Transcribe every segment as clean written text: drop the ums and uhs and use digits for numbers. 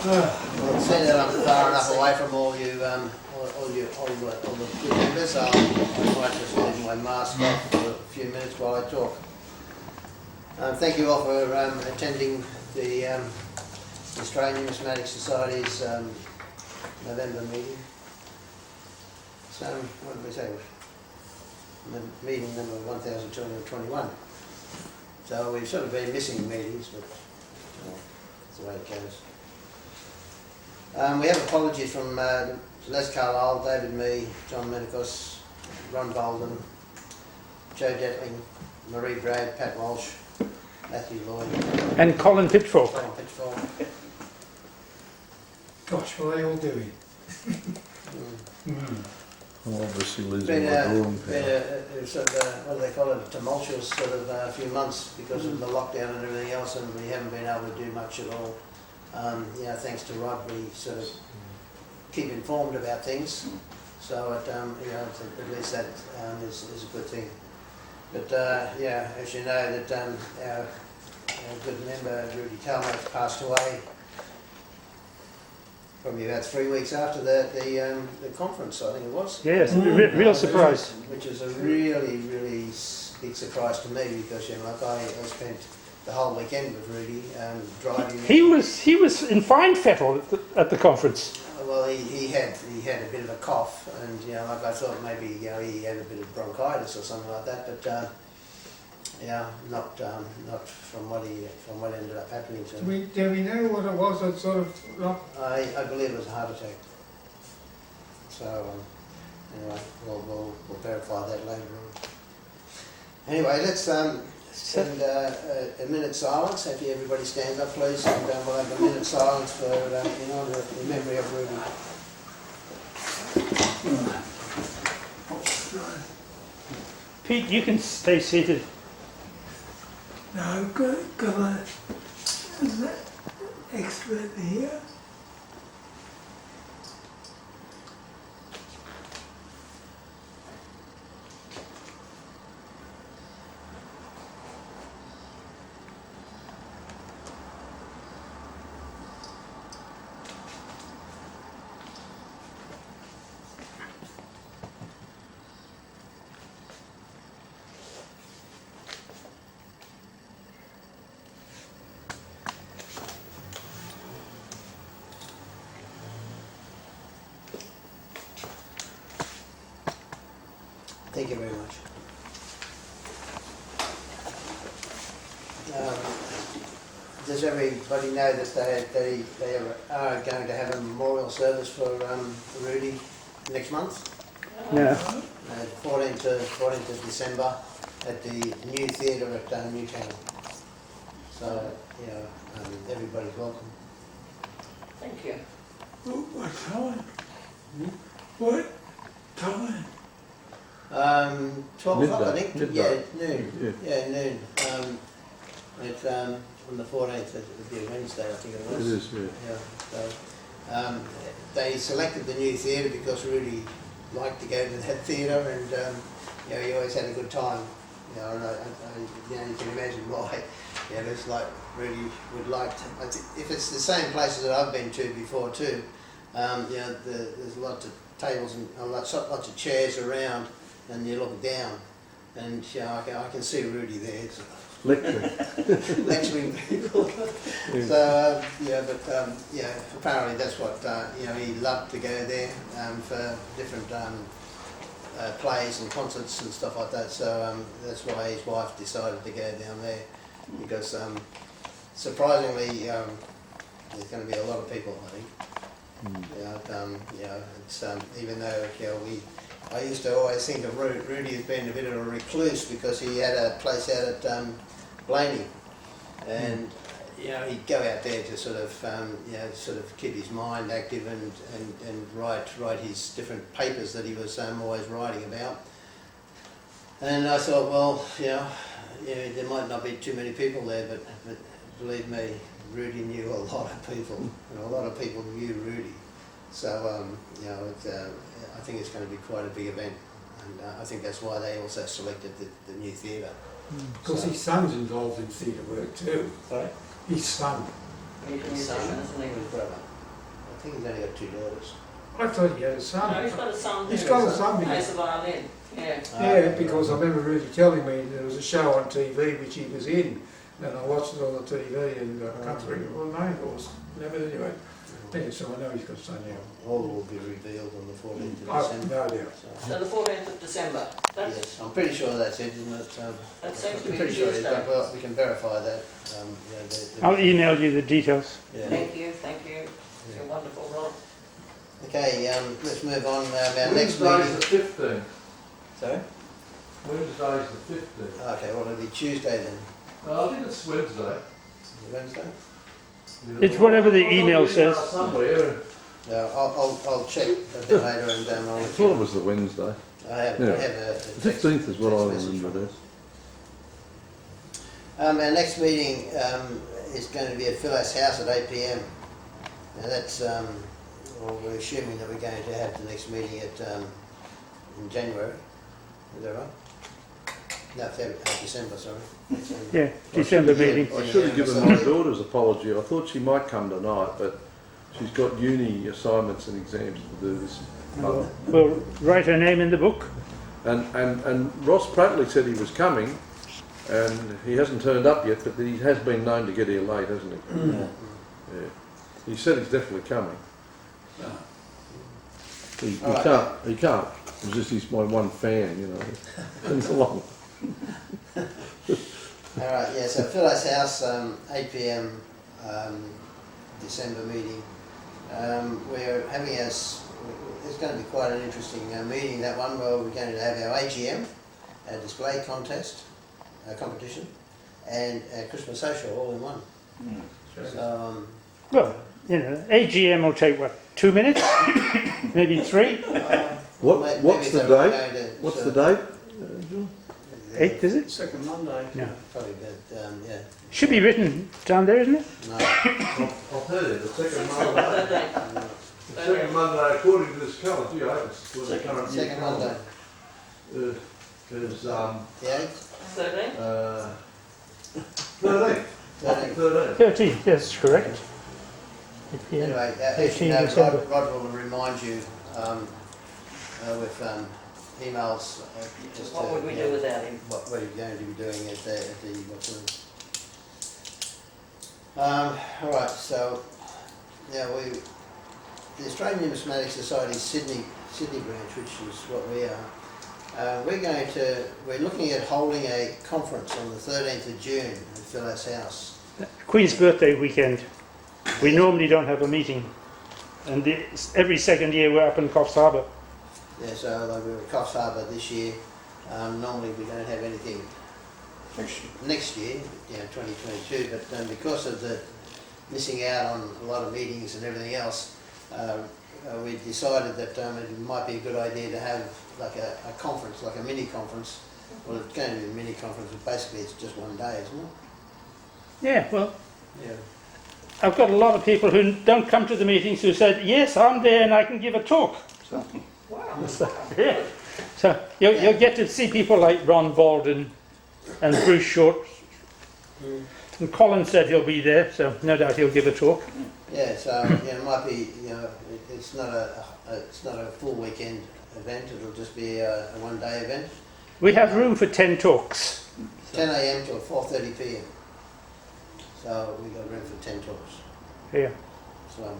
Well, seeing that I'm far enough away from all you, all the good members, I might just leave my mask off for a few minutes while I talk. Thank you all for attending the Australian Numismatic Society's November meeting. So, what did we say? Meeting number 1221. So we've sort of been missing meetings, but that's the way it goes. We have apologies from Les Carlisle, David Mee, John Menikos, Ron Bolden, Joe Detling, Marie Brad, Pat Walsh, Matthew Lloyd, and Colin Pitchfork. Gosh, what are they all doing? Well, obviously losing Been my own sort of what do they call it, a tumultuous sort of few months because of the lockdown and everything else, and we haven't been able to do much at all. You know, thanks to Rod, we sort of keep informed about things, so it, you know, at least that is a good thing. But yeah, as you know, that our good member Rudy Talmadge passed away probably about 3 weeks after the conference, I think it was. Yes, real surprise. Which was a really big surprise to me because, you know, like I spent the whole weekend with Rudy driving. He was in fine fettle at the conference. Well, he had a bit of a cough, and you know, like I thought maybe, you know, he had a bit of bronchitis or something like that, but yeah, not from what ended up happening to him. Do we know what it was that sort of I believe it was a heart attack. So anyway, we'll verify that later on. Anyway, let's spend a minute's silence. If everybody stand up, please, and we'll have a minute's silence for in honour of the memory of Ruby. Pete, you can stay seated. No, got an expert here. Thank you very much. Does everybody know that they are going to have a memorial service for Rudy next month? Yeah. 14th of December at the new theatre at Newtown. So, you know, everybody's welcome. Thank you. What time? What time? 12 o'clock, I think. Midnight. Yeah, noon. Yeah, noon. It's on the 14th. It would be a Wednesday, I think it was. It is, yeah. Yeah. So they selected the new theatre because Rudy liked to go to that theatre, and you know, he always had a good time. You know, and you know, you can imagine why. Yeah, it's like Rudy would like to. If it's the same places that I've been to before too, you know, there's lots of tables and lots of chairs around, and you look down, and you know, I can see Rudy there. Lecturing people. So yeah, but yeah, apparently that's what you know, he loved to go there for different plays and concerts and stuff like that. So that's why his wife decided to go down there, because surprisingly there's going to be a lot of people, I think. You know, it's even though, you know, I used to always think of Rudy as being a bit of a recluse because he had a place out at Blaney, and you know, he'd go out there to sort of you know, sort of keep his mind active and write his different papers that he was always writing about. And I thought, well, you know, there might not be too many people there, but believe me, Rudy knew a lot of people, and a lot of people knew Rudy. So you know, I think it's going to be quite a big event, and I think that's why they also selected the new theatre. because his son's involved in theatre work too. Sorry? His son. His son, his brother. think he's only got 2 daughters. I thought he had a son. No, he's got a son. He's who got a son plays because, the violin. Yeah. yeah, because I remember Rudy telling me there was a show on TV which he was in, and I watched it on the TV and I can't think what the name was. Never anyway. So I know he's got a son now. All will be revealed on the 14th of I've December. no doubt. So, So the 14th of December. That's, yes, I'm pretty sure that's it, isn't it? that seems to I'm be pretty sure it is, Tuesday. but well, we can verify that. I'll email you the details. Yeah. Thank you, thank you. You're wonderful, Ron. Okay, let's move on. Our next Wednesday's meeting. the 15th. Sorry? Wednesday's the 15th. Okay, well, it'll be Tuesday then. No, I think it's Wednesday. Is it Wednesday? It's whatever the I've got email the says. Somewhere. No, I'll check a bit later and I'll I let thought you it know. was the Wednesday. I have Yeah. a The 15th is what I text message remember from it as. Our next meeting is going to be at Phyllis House at 8 p.m. Now that's, well, we're assuming that we're going to have the next meeting in January. Is that right? No, December, sorry. December. Yeah, December meeting. I should have given my daughter's apology. I thought she might come tonight, but she's got uni assignments and exams to do this month. We'll write her name in the book. And Ross Prattley said he was coming, and he hasn't turned up yet, but he has been known to get here late, hasn't he? Yeah. Yeah. He said he's definitely coming. He Alright. can't. It's just he's my one fan, you know. Comes along. All right, yeah, so Phyllis House, 8 p.m. December meeting. We're having it's going to be quite an interesting meeting, that one, where we're going to have our AGM, our display contest, competition, and our Christmas social all in one. So, Well, you know, AGM will take, what, 2 minutes? Maybe 3? What's the date? What's the date? 8th, is it? Second Monday. Yeah. Probably, but yeah, Should be written down there, isn't it? no. I'll tell you, the second Monday. Thursday. The second Monday, according to this calendar, gee, I hope it's the current year Second Monday, calendar, is the 8th, 13th? 13th. 13th. 13th, yes, correct. 8 p.m. Anyway, as you 13 know, December. Rod will remind you with emails just What would we do without him? what you're going to be doing at the what's it? All right, so now the Australian Numismatic Society's Sydney branch, which is what we are. We're looking at holding a conference on the 13th of June at Phyllis House. Queen's birthday weekend. We normally don't have a meeting. And every second year we're up in Coffs Harbour. Yeah, so like we were at Coffs Harbour this year. Normally we don't have anything next year, 2022, but because of the missing out on a lot of meetings and everything else, we decided that it might be a good idea to have like a conference, like a mini conference. Well, it's going to be a mini conference, but basically it's just one day, isn't it? Yeah, well, Yeah. I've got a lot of people who don't come to the meetings who said, yes, I'm there and I can give a talk. So, Wow. yeah. So you'll get to see people like Ron Baldwin and Bruce Short. And Colin said he'll be there, so no doubt he'll give a talk. Yeah, so it might be, it's not a full weekend event. It'll just be a one-day event. We have room for 10 talks. 10 a.m. till 4:30 p.m. So we've got room for 10 talks. Yeah. So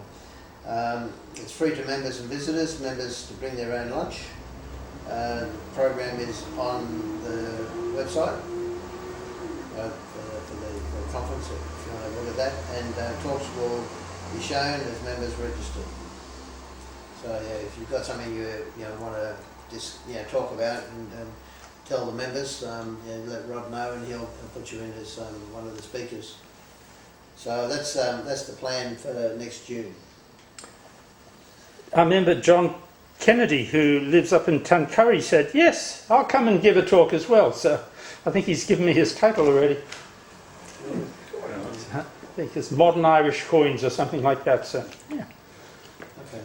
it's free to members and visitors. Members to bring their own lunch. The program is on the website for the conference, if you want to look at that. And talks will be shown as members registered. So yeah, if you've got something you want to just talk about and tell the members, let Rod know and he'll put you in as one of the speakers. So that's the plan for next June. I remember John Kennedy, who lives up in Tuncurry, said, yes, I'll come and give a talk as well. So I think he's given me his title already. I think it's Modern Irish Coins or something like that. So yeah. Okay.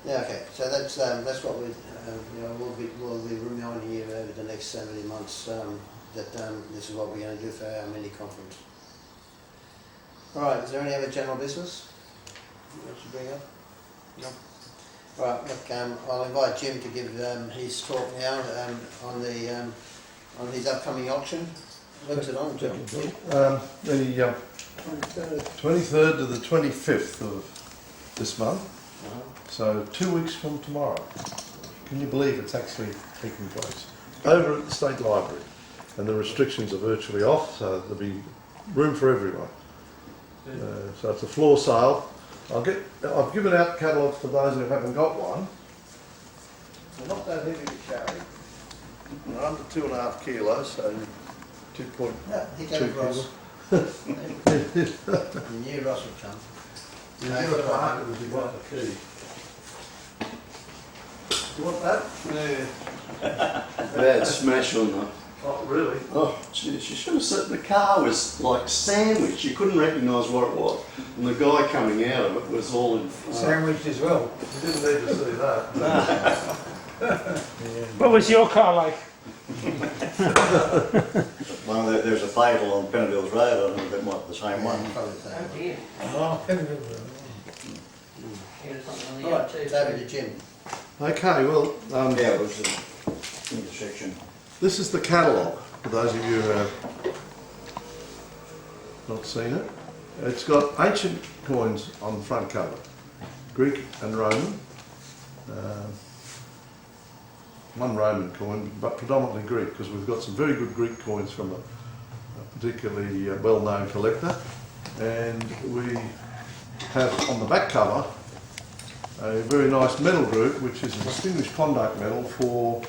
Yeah. Okay. So that's what we'll be reminding you over the next so many months that this is what we're going to do for our mini conference. All right. Is there any other general business? you should bring up? No. Right, look, I'll invite Jim to give his talk now on his upcoming auction. When's it on, Jim? The 23rd to the 25th of this month, so 2 weeks from tomorrow. Can you believe it's actually taking place? Over at the State Library, and the restrictions are virtually off, so there'll be room for everyone. So it's a floor sale. I've given out catalogues to those who haven't got one. They're not that heavy to carry. They're under 2.5 kilos, so 2.2 Yeah, he came kilos. across. You knew Ross would come. You give it a market if you want the key. Do you want that? Bad smash on that. Oh, really? Oh, jeez, you should have said the car was like sandwiched. You couldn't recognise what it was. And the guy coming out of it was all in... Sandwiched as well. You didn't need to see that. What was your car like? Well, there's a Fatal on Penadill's Road, I don't know if it might be the same one. Probably the Oh same. dear. Oh, Here's something on the Right, other too. it's over to Jim. Okay, well, Yeah, it was an intersection. this is the catalogue, for those of you who have not seen it. It's got ancient coins on the front cover, Greek and Roman. One Roman coin, but predominantly Greek, because we've got some very good Greek coins from a particularly well-known collector. And we have on the back cover a very nice medal group, which is a distinguished conduct medal for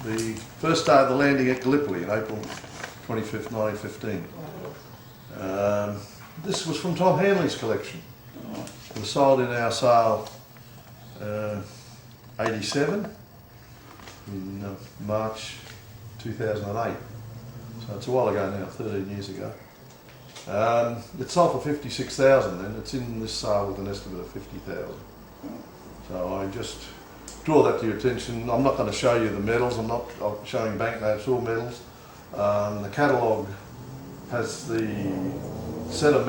the first day of the landing at Gallipoli in April 25th, 1915. This was from Tom Hanley's collection. It was sold in our sale 87 in March 2008. So it's a while ago now, 13 years ago. It sold for 56,000 then. It's in this sale with an estimate of 50,000. So I just draw that to your attention. I'm not going to show you the medals. I'm not showing banknotes or medals. The catalogue has the set of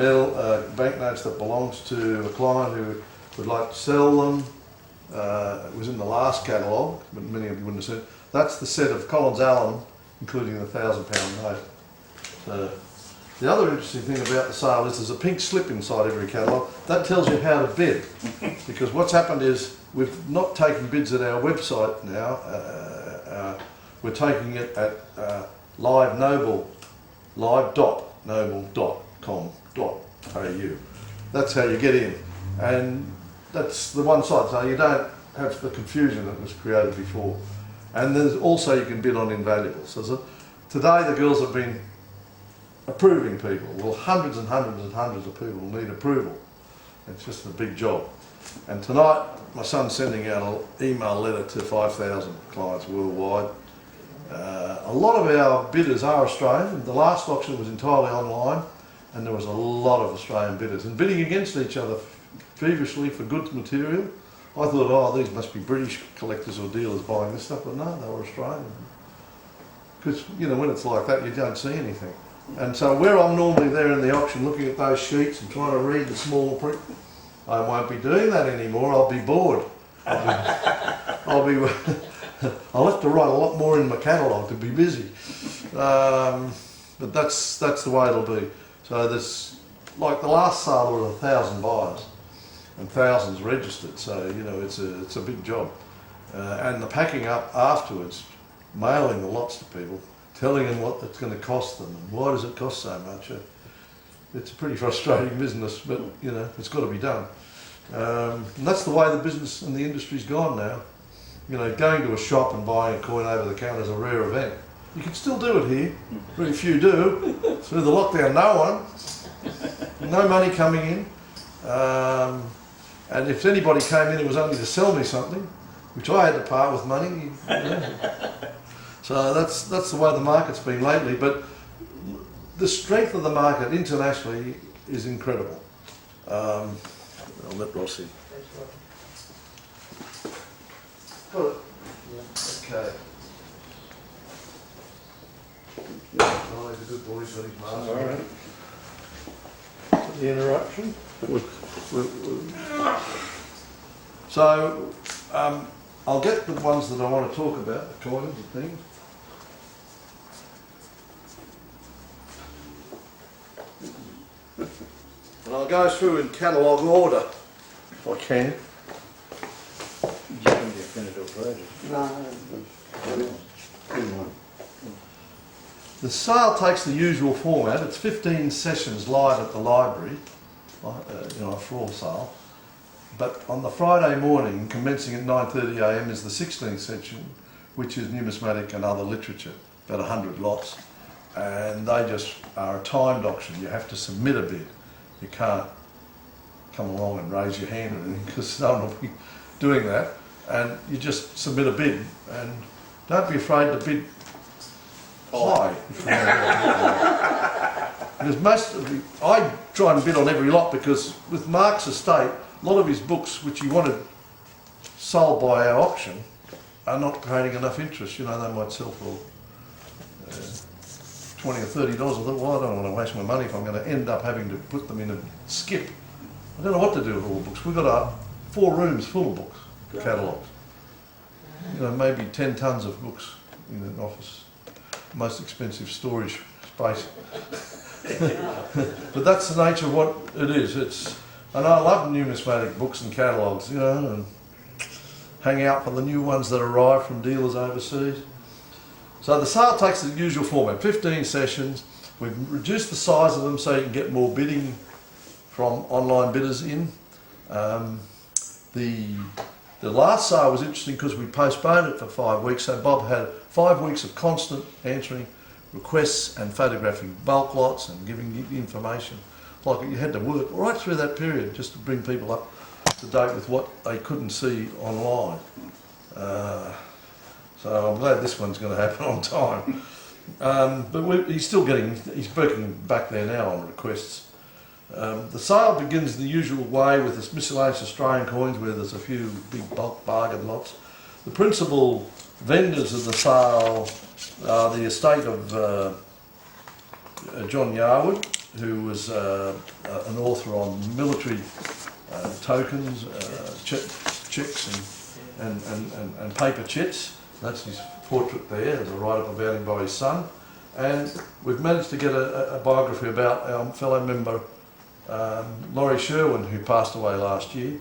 banknotes that belongs to a client who would like to sell them. It was in the last catalogue, but many of you wouldn't have seen it. That's the set of Collins Allen, including the £1,000 note. So the other interesting thing about the sale is there's a pink slip inside every catalogue. That tells you how to bid. Because what's happened is we've not taken bids at our website now. We're taking it at live.noble.com.au. That's how you get in. And that's the one side, so you don't have the confusion that was created before. And there's also you can bid on invaluables. So today the girls have been approving people. Well, hundreds and hundreds and hundreds of people need approval. It's just a big job. And tonight my son's sending out an email letter to 5,000 clients worldwide. A lot of our bidders are Australian. The last auction was entirely online and there was a lot of Australian bidders and bidding against each other feverishly for good material. I thought, oh, these must be British collectors or dealers buying this stuff, but no, they were Australian. Because, you know, when it's like that, you don't see anything. And so where I'm normally there in the auction looking at those sheets and trying to read the small print, I won't be doing that anymore. I'll be bored. I'll have to write a lot more in my catalogue to be busy. But that's the way it'll be. So there's, like the last sale, there were 1,000 buyers and thousands registered. So, you know, it's a big job. And the packing up afterwards, mailing the lots to people, telling them what it's going to cost them and why does it cost so much. It's a pretty frustrating business, but you know, it's got to be done. And that's the way the business and the industry's gone now. You know, going to a shop and buying a coin over the counter is a rare event. You can still do it here, very few do. Through the lockdown, no one. No money coming in. And if anybody came in, it was only to sell me something, which I had to part with money. You know. So that's the way the market's been lately. But the strength of the market internationally is incredible. I'll let Ross in. Got it? Okay. Oh, he's a good boy, he's got his mask. All right. for the interruption. So, I'll get the ones that I want to talk about, the coins and things. And I'll go through in catalogue order, if I can. The sale takes the usual format. It's 15 sessions live at the library, a floor sale. But on the Friday morning, commencing at 9:30 a.m, is the 16th session, which is numismatic and other literature, about 100 lots. And they just are a timed auction. You have to submit a bid. You can't come along and raise your hand or anything, because no one will be doing that. And you just submit a bid, and don't be afraid to bid high. Because I try and bid on every lot, because with Mark's estate, a lot of his books, which he wanted sold by our auction, are not creating enough interest. You know, they might sell for $20 or $30. I thought, well, I don't want to waste my money if I'm going to end up having to put them in a skip. I don't know what to do with all the books. We've got 4 rooms full of books, catalogues. You know, maybe 10 tons of books in an office. Most expensive storage space. But that's the nature of what it is. And I love numismatic books and catalogues, you know, and hang out for the new ones that arrive from dealers overseas. So the sale takes the usual format, 15 sessions. We've reduced the size of them so you can get more bidding from online bidders in. The last sale was interesting because we postponed it for 5 weeks, so Bob had 5 weeks of constant answering requests and photographing bulk lots and giving information. Like, you had to work right through that period just to bring people up to date with what they couldn't see online. So I'm glad this one's going to happen on time. But he's working back there now on requests. The sale begins the usual way with this miscellaneous Australian coins, where there's a few big bulk bargain lots. The principal vendors of the sale are the estate of John Yarwood, who was an author on military tokens, checks and paper chits. That's his portrait there. There's a write-up about him by his son. And we've managed to get a biography about our fellow member Laurie Sherwin, who passed away last year.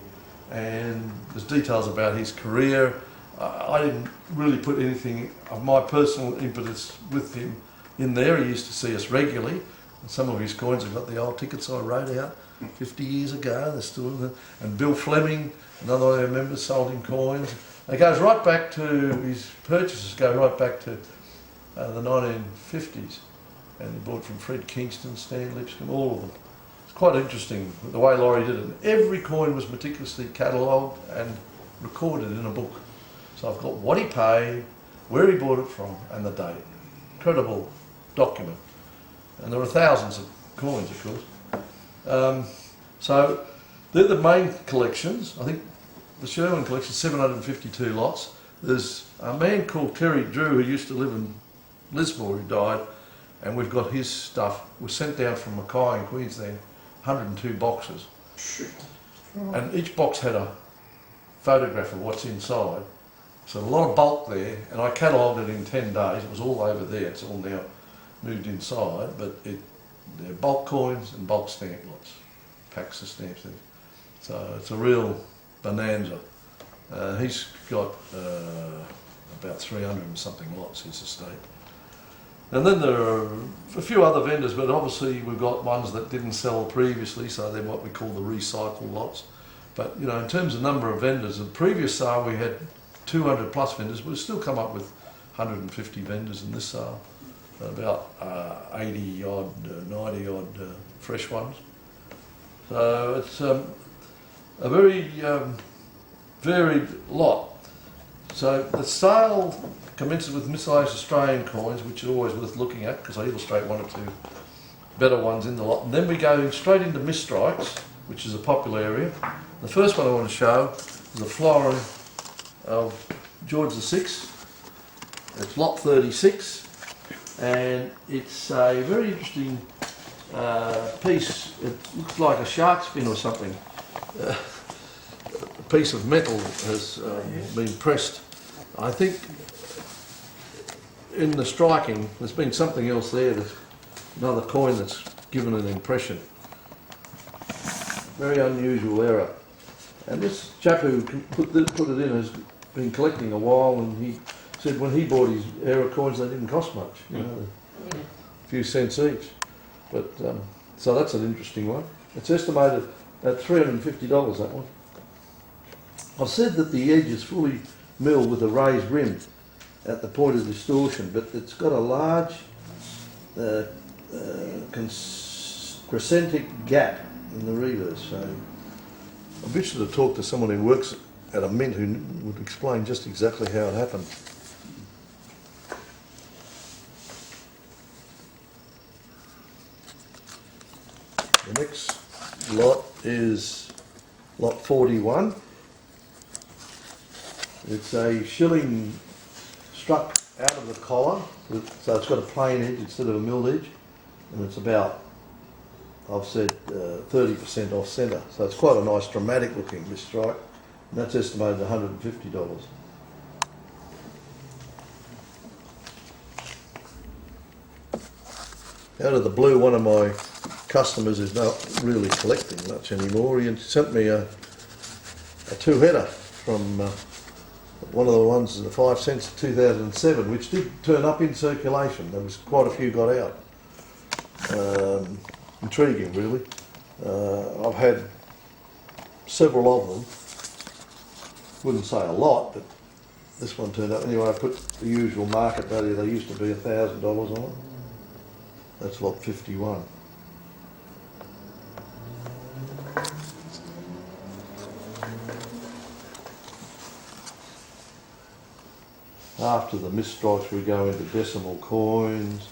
And there's details about his career. I didn't really put anything of my personal impetus with him in there. He used to see us regularly. Some of his coins have got the old tickets I wrote out 50 years ago. They're still in there. And Bill Fleming, another one of our members, sold him coins. It goes right back to, his purchases go right back to the 1950s. And he bought from Fred Kingston, Stan Lipscomb, all of them. It's quite interesting the way Laurie did it. Every coin was meticulously catalogued and recorded in a book. So I've got what he paid, where he bought it from, and the date. Incredible document. And there are thousands of coins, of course. So they're the main collections. I think the Sherwin collection, 752 lots. There's a man called Terry Drew who used to live in Lismore, who died, and we've got his stuff. Was sent down from Mackay in Queensland, 102 boxes. And each box had a photograph of what's inside. So a lot of bulk there, and I catalogued it in 10 days. It was all over there. It's all now moved inside, but they're bulk coins and bulk stamp lots, packs of stamps there. So it's a real bonanza. He's got about 300 and something lots, his estate. And then there are a few other vendors, but obviously we've got ones that didn't sell previously, so they're what we call the recycle lots. But you know, in terms of number of vendors, the previous sale we had 200 plus vendors. We've still come up with 150 vendors in this sale. About 80 odd, 90 odd fresh ones. So it's a very varied lot. So the sale commences with miscellaneous Australian coins, which are always worth looking at because I illustrate one or two better ones in the lot. And then we go straight into misstrikes, which is a popular area. The first one I want to show is a florin of George VI. It's lot 36. And it's a very interesting piece, it looks like a shark's fin or something. A piece of metal has been pressed. I think in the striking there's been something else there, there's another coin that's given an impression. Very unusual error. And this chap who put it in has been collecting a while, and he said when he bought his error coins they didn't cost much, you know, a few cents each. But so that's an interesting one. It's estimated at $350, that one. I've said that the edge is fully milled with a raised rim at the point of distortion, but it's got a large crescentic gap in the reverse. So I'm interested to talk to someone who works at a mint who would explain just exactly how it happened. The next lot is lot 41. It's a shilling struck out of the collar, so it's got a plain edge instead of a milled edge, and it's about, I've said, 30% off centre. So it's quite a nice dramatic looking, this strike, and that's estimated at $150. Out of the blue, one of my customers is not really collecting much anymore. He sent me a two-header from one of the ones, the 5 cents 2007, which did turn up in circulation. There was quite a few got out. Intriguing, really. I've had several of them. Wouldn't say a lot, but this one turned up. Anyway, I put the usual market value. They used to be $1,000 on it. That's lot 51. After the misstrikes, we go into decimal coins,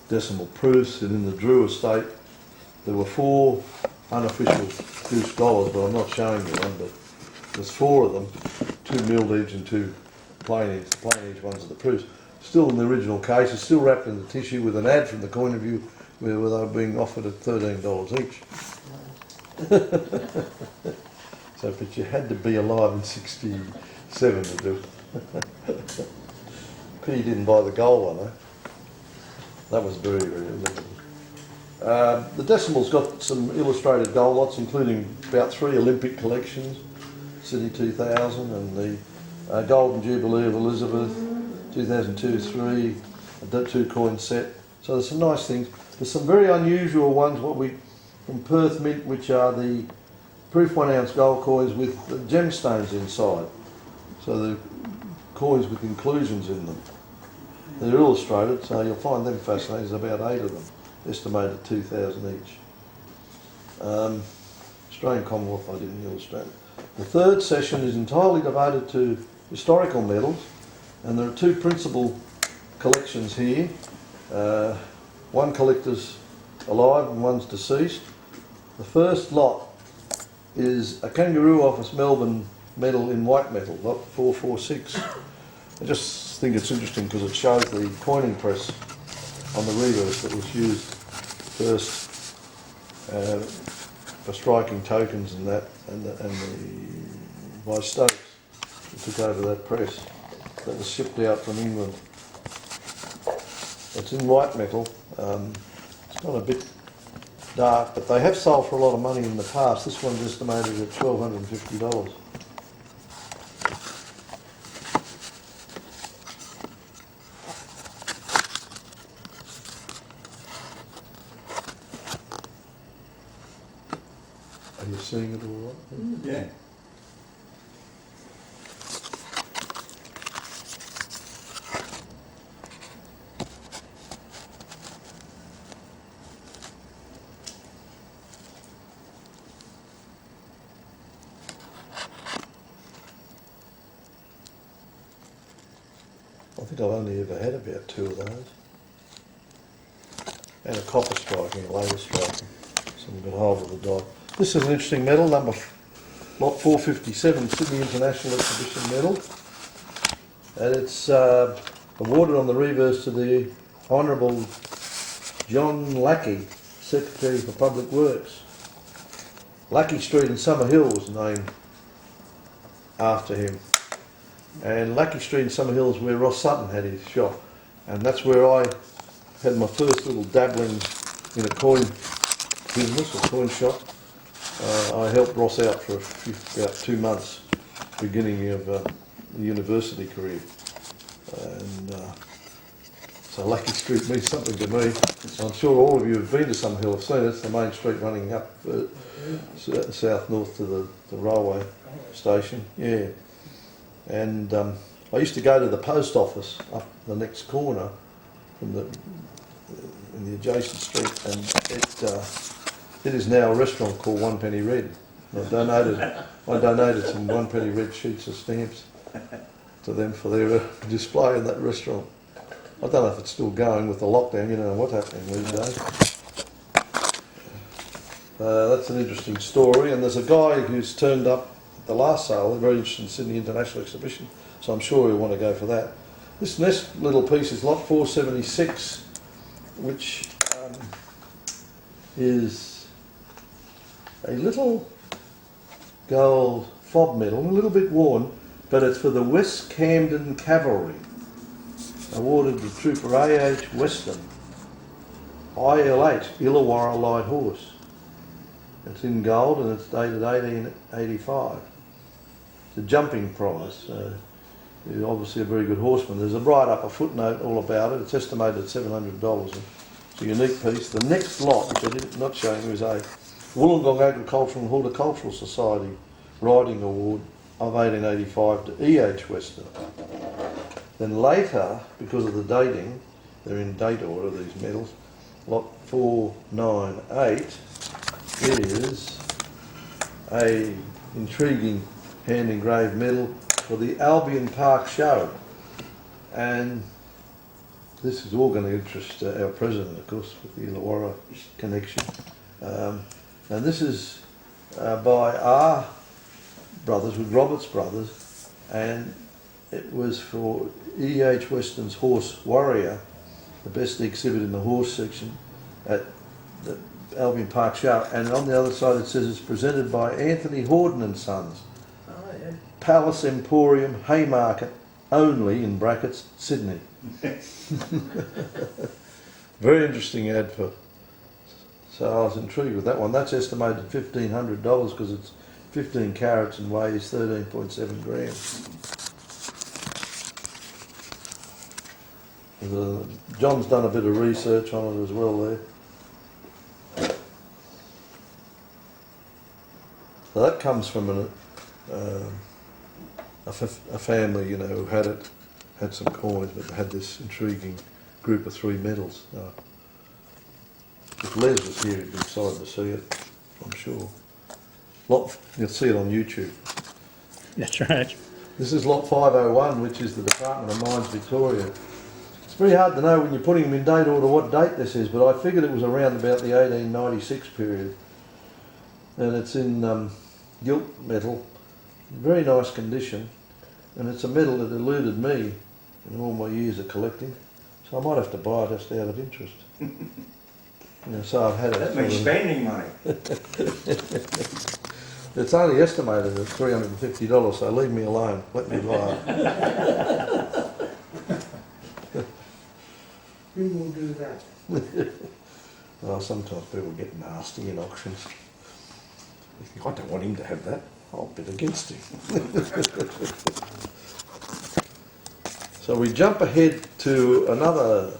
decimal proofs, and in the Drew estate there were 4 unofficial goose dollars, but I'm not showing you one, but there's 4 of them, 2 milled edge and 2 plain edge. The plain edge ones are the proofs. Still in the original case, it's still wrapped in the tissue with an ad from the Coin of View where they were being offered at $13 each. So, but you had to be alive in 67 to do it. Pity didn't buy the gold one, eh? That was very, very limited. The decimal's got some illustrated gold lots, including about 3 Olympic collections, City 2000 and the Golden Jubilee of Elizabeth, 2002-3, a 2 coin set. So there's some nice things. There's some very unusual ones, from Perth Mint, which are the proof 1 ounce gold coins with the gemstones inside. So the coins with inclusions in them. They're illustrated, so you'll find them fascinating. There's about 8 of them, estimated at 2,000 each. Australian Commonwealth, I didn't illustrate. The third session is entirely devoted to historical medals, and there are 2 principal collections here. One collector's alive and one's deceased. The first lot is a Kangaroo Office Melbourne medal in white metal, lot 446. I just think it's interesting because it shows the coining press on the reverse that was used first for striking tokens and that, by Stokes, who took over that press that was shipped out from England. It's in white metal. It's got a bit dark, but they have sold for a lot of money in the past. This one's estimated at $1,250. Are you seeing it all right? Yeah. I think I've only ever had about 2 of those. And a copper striking, a later striking. Some got hold of the dot. This is an interesting medal, lot 457, Sydney International Exhibition medal. And it's awarded on the reverse to the Honourable John Lackey, Secretary for Public Works. Lackey Street in Summer Hill was named after him. And Lackey Street in Summer Hill is where Ross Sutton had his shop. And that's where I had my first little dabbling in a coin business, a coin shop. I helped Ross out for about 2 months, beginning of the university career. And so Lackey Street means something to me. I'm sure all of you have been to Summer Hill, have seen it. It's the main street running up south north to the railway station. Yeah. And I used to go to the post office up the next corner from in the adjacent street, and it is now a restaurant called One Penny Red. I donated some 1 penny red sheets of stamps to them for their display in that restaurant. I don't know if it's still going with the lockdown. You know what's happening these days. That's an interesting story, and there's a guy who's turned up at the last sale. They're very interested in Sydney International Exhibition, so I'm sure he'll want to go for that. This next little piece is lot 476, which is a little gold fob medal, a little bit worn, but it's for the West Camden Cavalry, awarded to Trooper A.H. Weston, IL8, Illawarra Light Horse. It's in gold and it's dated 1885. It's a jumping prize. He's obviously a very good horseman. There's a write-up, a footnote all about it. It's estimated at $700. It's a unique piece. The next lot, which I did not show you, is a Wollongong Agricultural and Horticultural Society Riding Award of 1885 to E.H. Weston. Then later, because of the dating, they're in date order, these medals, lot 498 is a intriguing hand engraved medal for the Albion Park Show, and this is all going to interest our president, of course, with the Illawarra connection. And this is by our brothers, with Roberts Brothers, and it was for E.H. Weston's horse Warrior, the best exhibit in the horse section at the Albion Park Show, and on the other side it says it's presented by Anthony Horden and Sons, Palace Emporium, Haymarket, only, in brackets, Sydney. Very interesting ad for. So I was intrigued with that one. That's estimated $1,500 because it's 15 carats and weighs 13.7 grams. John's done a bit of research on it as well there. So that comes from a family, you know, who had some coins, but had this intriguing group of 3 medals. If Les was here, he'd be excited to see it, I'm sure. You'll see it on YouTube. That's right. This is lot 501, which is the Department of Mines Victoria. It's very hard to know when you're putting them in date order what date this is, but I figured it was around about the 1896 period. And it's in gilt metal, very nice condition, and it's a medal that eluded me in all my years of collecting, so I might have to buy it just out of interest. So I've had it. That means spending money. It's only estimated at $350, so leave me alone. Let me buy it. We will do that. Well, sometimes people get nasty in auctions. I don't want him to have that. I'll bid against him. So we jump ahead to another.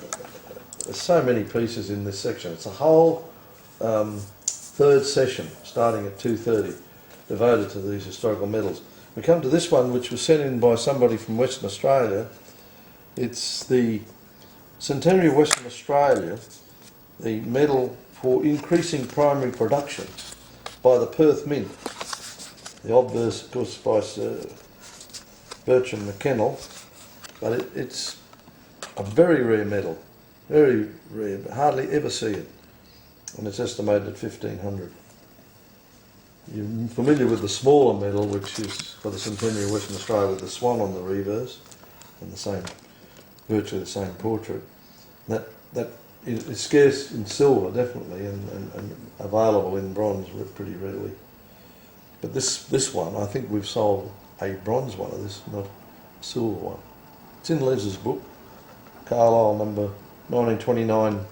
There's so many pieces in this section. It's a whole third session starting at 2:30 devoted to these historical medals. We come to this one, which was sent in by somebody from Western Australia. It's the Centenary of Western Australia, the medal for increasing primary production by the Perth Mint. The obverse, of course, by Sir Bertram McKennell, but it's a very rare medal, very rare, but hardly ever see it, and it's estimated at $1,500. You're familiar with the smaller medal, which is for the Centenary of Western Australia with the swan on the reverse and the same, virtually the same portrait. That it's scarce in silver, definitely, and available in bronze pretty readily. But this one, I think we've sold a bronze one of this, not a silver one. It's in Les's book, Carlisle number 1929-1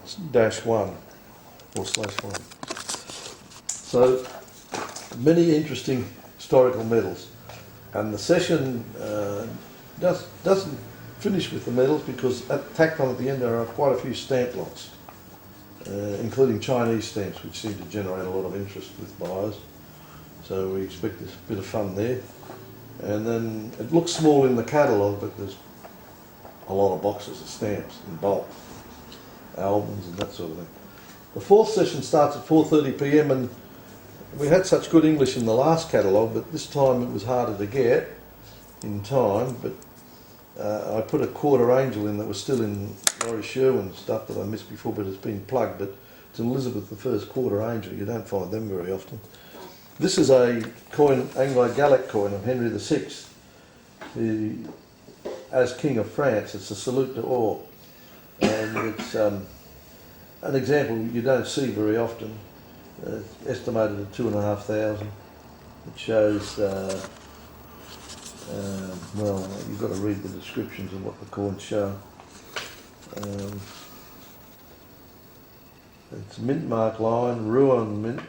or /1. So many interesting historical medals, and the session doesn't finish with the medals because tacked on at the end there are quite a few stamp lots, including Chinese stamps, which seem to generate a lot of interest with buyers. So we expect this bit of fun there. And then it looks small in the catalogue, but there's a lot of boxes of stamps in bulk, albums and that sort of thing. The fourth session starts at 4:30 p.m. and we had such good English in the last catalogue, but this time it was harder to get in time. But I put a quarter angel in that was still in Laurie Sherwin's stuff that I missed before, but it's been plugged. But it's Elizabeth I quarter angel. You don't find them very often. This is a coin, Anglo-Gallic coin of Henry VI, as King of France. It's a salute to all, and it's an example you don't see very often. Estimated at 2,500. It shows, well, you've got to read the descriptions of what the coins show. It's mint mark line, Rouen mint.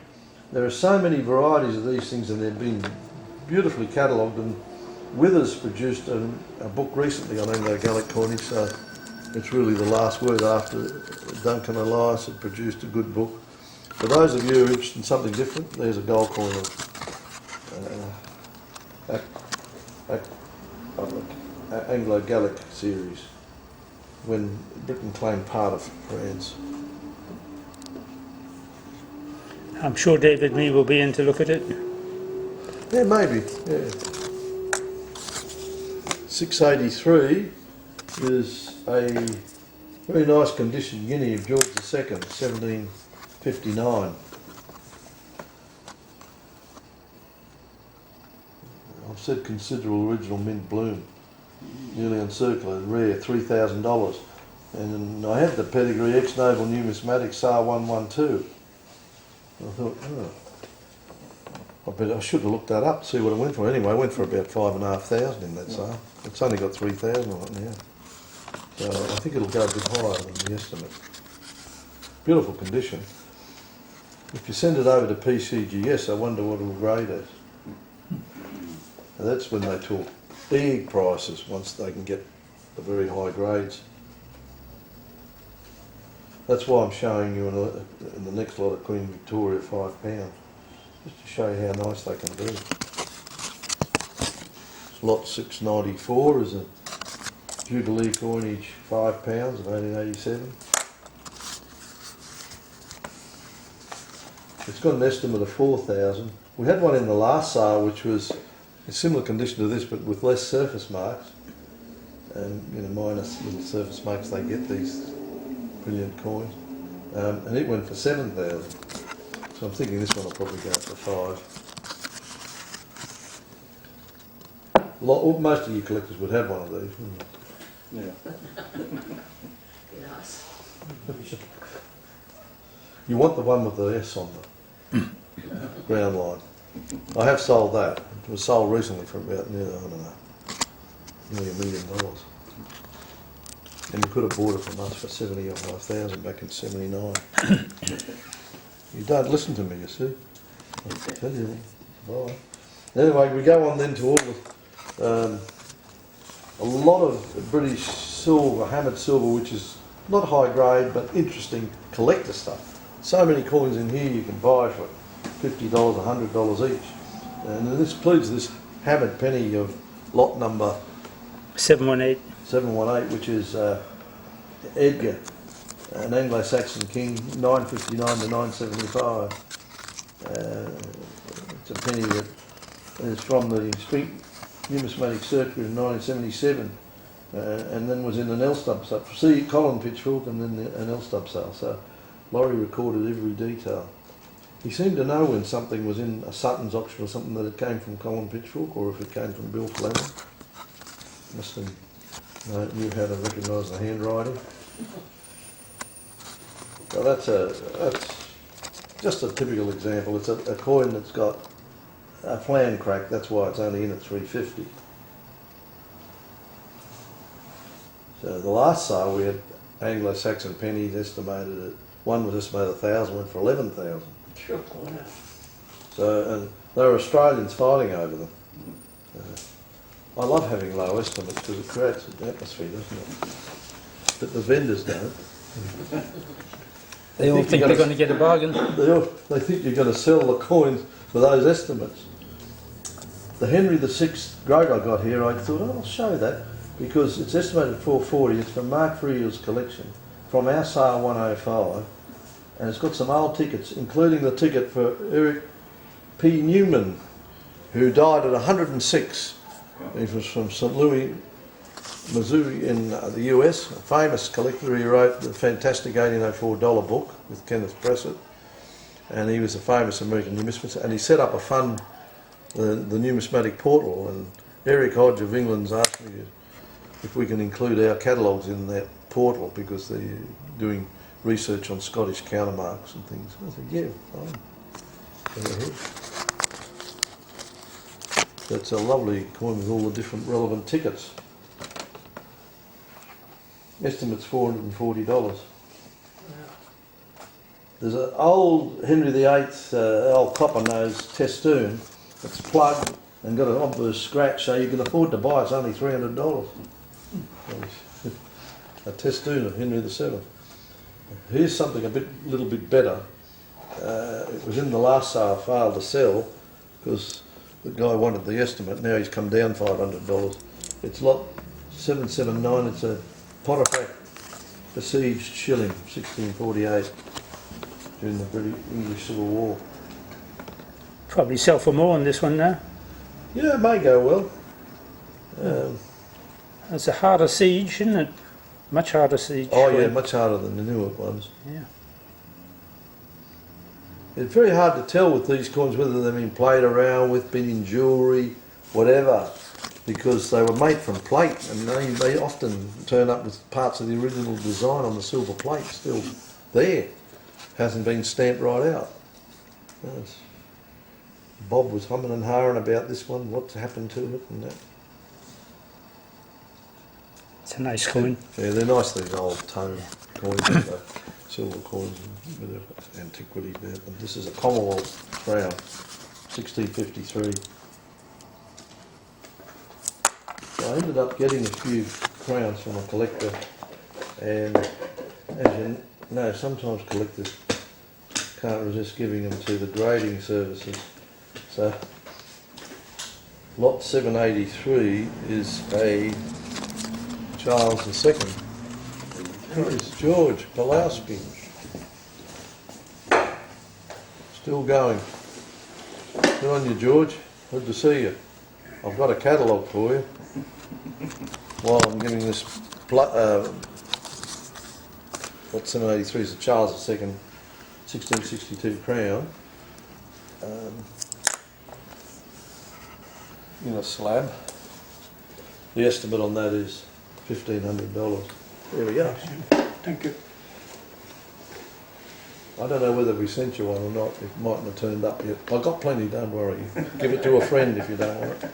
There are so many varieties of these things, and they've been beautifully catalogued, and Withers produced a book recently on Anglo-Gallic coinage, so it's really the last word after Duncan Elias had produced a good book. For those of you who are interested in something different, there's a gold coin of Anglo-Gallic series, when Britain claimed part of France. I'm sure David Mee will be in to look at it. Yeah, maybe, yeah. 683 is a very nice condition guinea of George II, 1759. I've said considerable original mint bloom, nearly uncirculated, rare, $3,000. And I had the pedigree ex-noble numismatic SAR 112. I thought, I should have looked that up to see what it went for. Anyway, it went for about 5,500 in that sale. It's only got 3,000 on it now. So I think it'll go a bit higher than the estimate. Beautiful condition. If you send it over to PCGS, I wonder what it'll grade at. And that's when they talk big prices, once they can get the very high grades. That's why I'm showing you in the next lot of Queen Victoria £5, just to show you how nice they can be. Lot 694 is a Jubilee coinage £5 of 1887. It's got an estimate of 4,000. We had one in the last sale which was in similar condition to this but with less surface marks. And minus little surface marks they get these brilliant coins. And it went for 7,000. So I'm thinking this one will probably go up to 5. Most of you collectors would have one of these, wouldn't you? Yeah. Nice. You want the one with the S on the ground line. I have sold that. It was sold recently for about, nearly $1 million. And you could have bought it from us for 75,000 back in '79. You don't listen to me, you see. I tell you. Bye. Anyway, we go on then to all the a lot of British silver, hammered silver, which is not high grade but interesting collector stuff. So many coins in here you can buy for $50, $100 each. And this includes this hammered penny of lot number 718, which is Edgar, an Anglo-Saxon king, 959 to 975. It's a penny that is from the Numismatic Circuit in 1977, and then was in an L-stub sale. See, Colin Pitchfork and then an L-stub sale. So Laurie recorded every detail. He seemed to know when something was in a Sutton's auction or something that it came from Colin Pitchfork or if it came from Bill Fleming. Must have knew how to recognise the handwriting. Well, that's just a typical example. It's a coin that's got a flan crack. That's why it's only in at 350. So the last sale we had Anglo-Saxon pennies estimated at, one was estimated 1,000, went for 11,000. Sure. Wow. So, and there are Australians fighting over them. I love having low estimates because it creates an atmosphere, doesn't it? But the vendors don't. They all think they're going to get a bargain. They think you're going to sell the coins for those estimates. The Henry VI groat I got here, I thought, oh, I'll show that because it's estimated at 440. It's from Mark Freel's collection from our sale 105, and it's got some old tickets, including the ticket for Eric P. Newman, who died at 106. He was from St. Louis, Missouri in the US, a famous collector. He wrote the fantastic 1804 dollar book with Kenneth Pressett, and he was a famous American numismatist, and he set up a fund, the Numismatic portal, and Eric Hodge of England's asked me if we can include our catalogues in that portal because they're doing research on Scottish countermarks and things. I said, yeah, fine. Go ahead. That's a lovely coin with all the different relevant tickets. Estimate's $440. There's an old Henry VIII, old copper nose testoon that's plugged and got an obvious scratch, so you can afford to buy it. It's only $300. A testoon of Henry VII. Here's something a little bit better. It was in the last sale, failed to sell because the guy wanted the estimate. Now he's come down $500. It's lot 779. It's a Potiphar besieged shilling, 1648, during the British English Civil War. Probably sell for more on this one now. Yeah, it may go well. It's a harder siege, isn't it? Much harder siege. Oh yeah, much harder than the newer ones. Yeah. It's very hard to tell with these coins whether they've been played around with, been in jewellery, whatever, because they were made from plate, and they often turn up with parts of the original design on the silver plate still there. Hasn't been stamped right out. Yes. Bob was humming and hawing about this one, what's happened to it and that. It's a nice coin. Yeah, they're nice, these old tone coins, silver coins, and a bit of antiquity there. And this is a Commonwealth crown, 1653. So I ended up getting a few crowns from a collector, and as you know, sometimes collectors can't resist giving them to the grading services. So lot 783 is a Charles II. Prince George Pulowski. Still going. Good on you, George. Good to see you. I've got a catalogue for you. While I'm giving this, what 783 is a Charles II 1662 crown. In a slab. The estimate on that is $1,500. There we go. Thank you. I don't know whether we sent you one or not. It mightn't have turned up yet. I've got plenty, don't worry. Give it to a friend if you don't want it.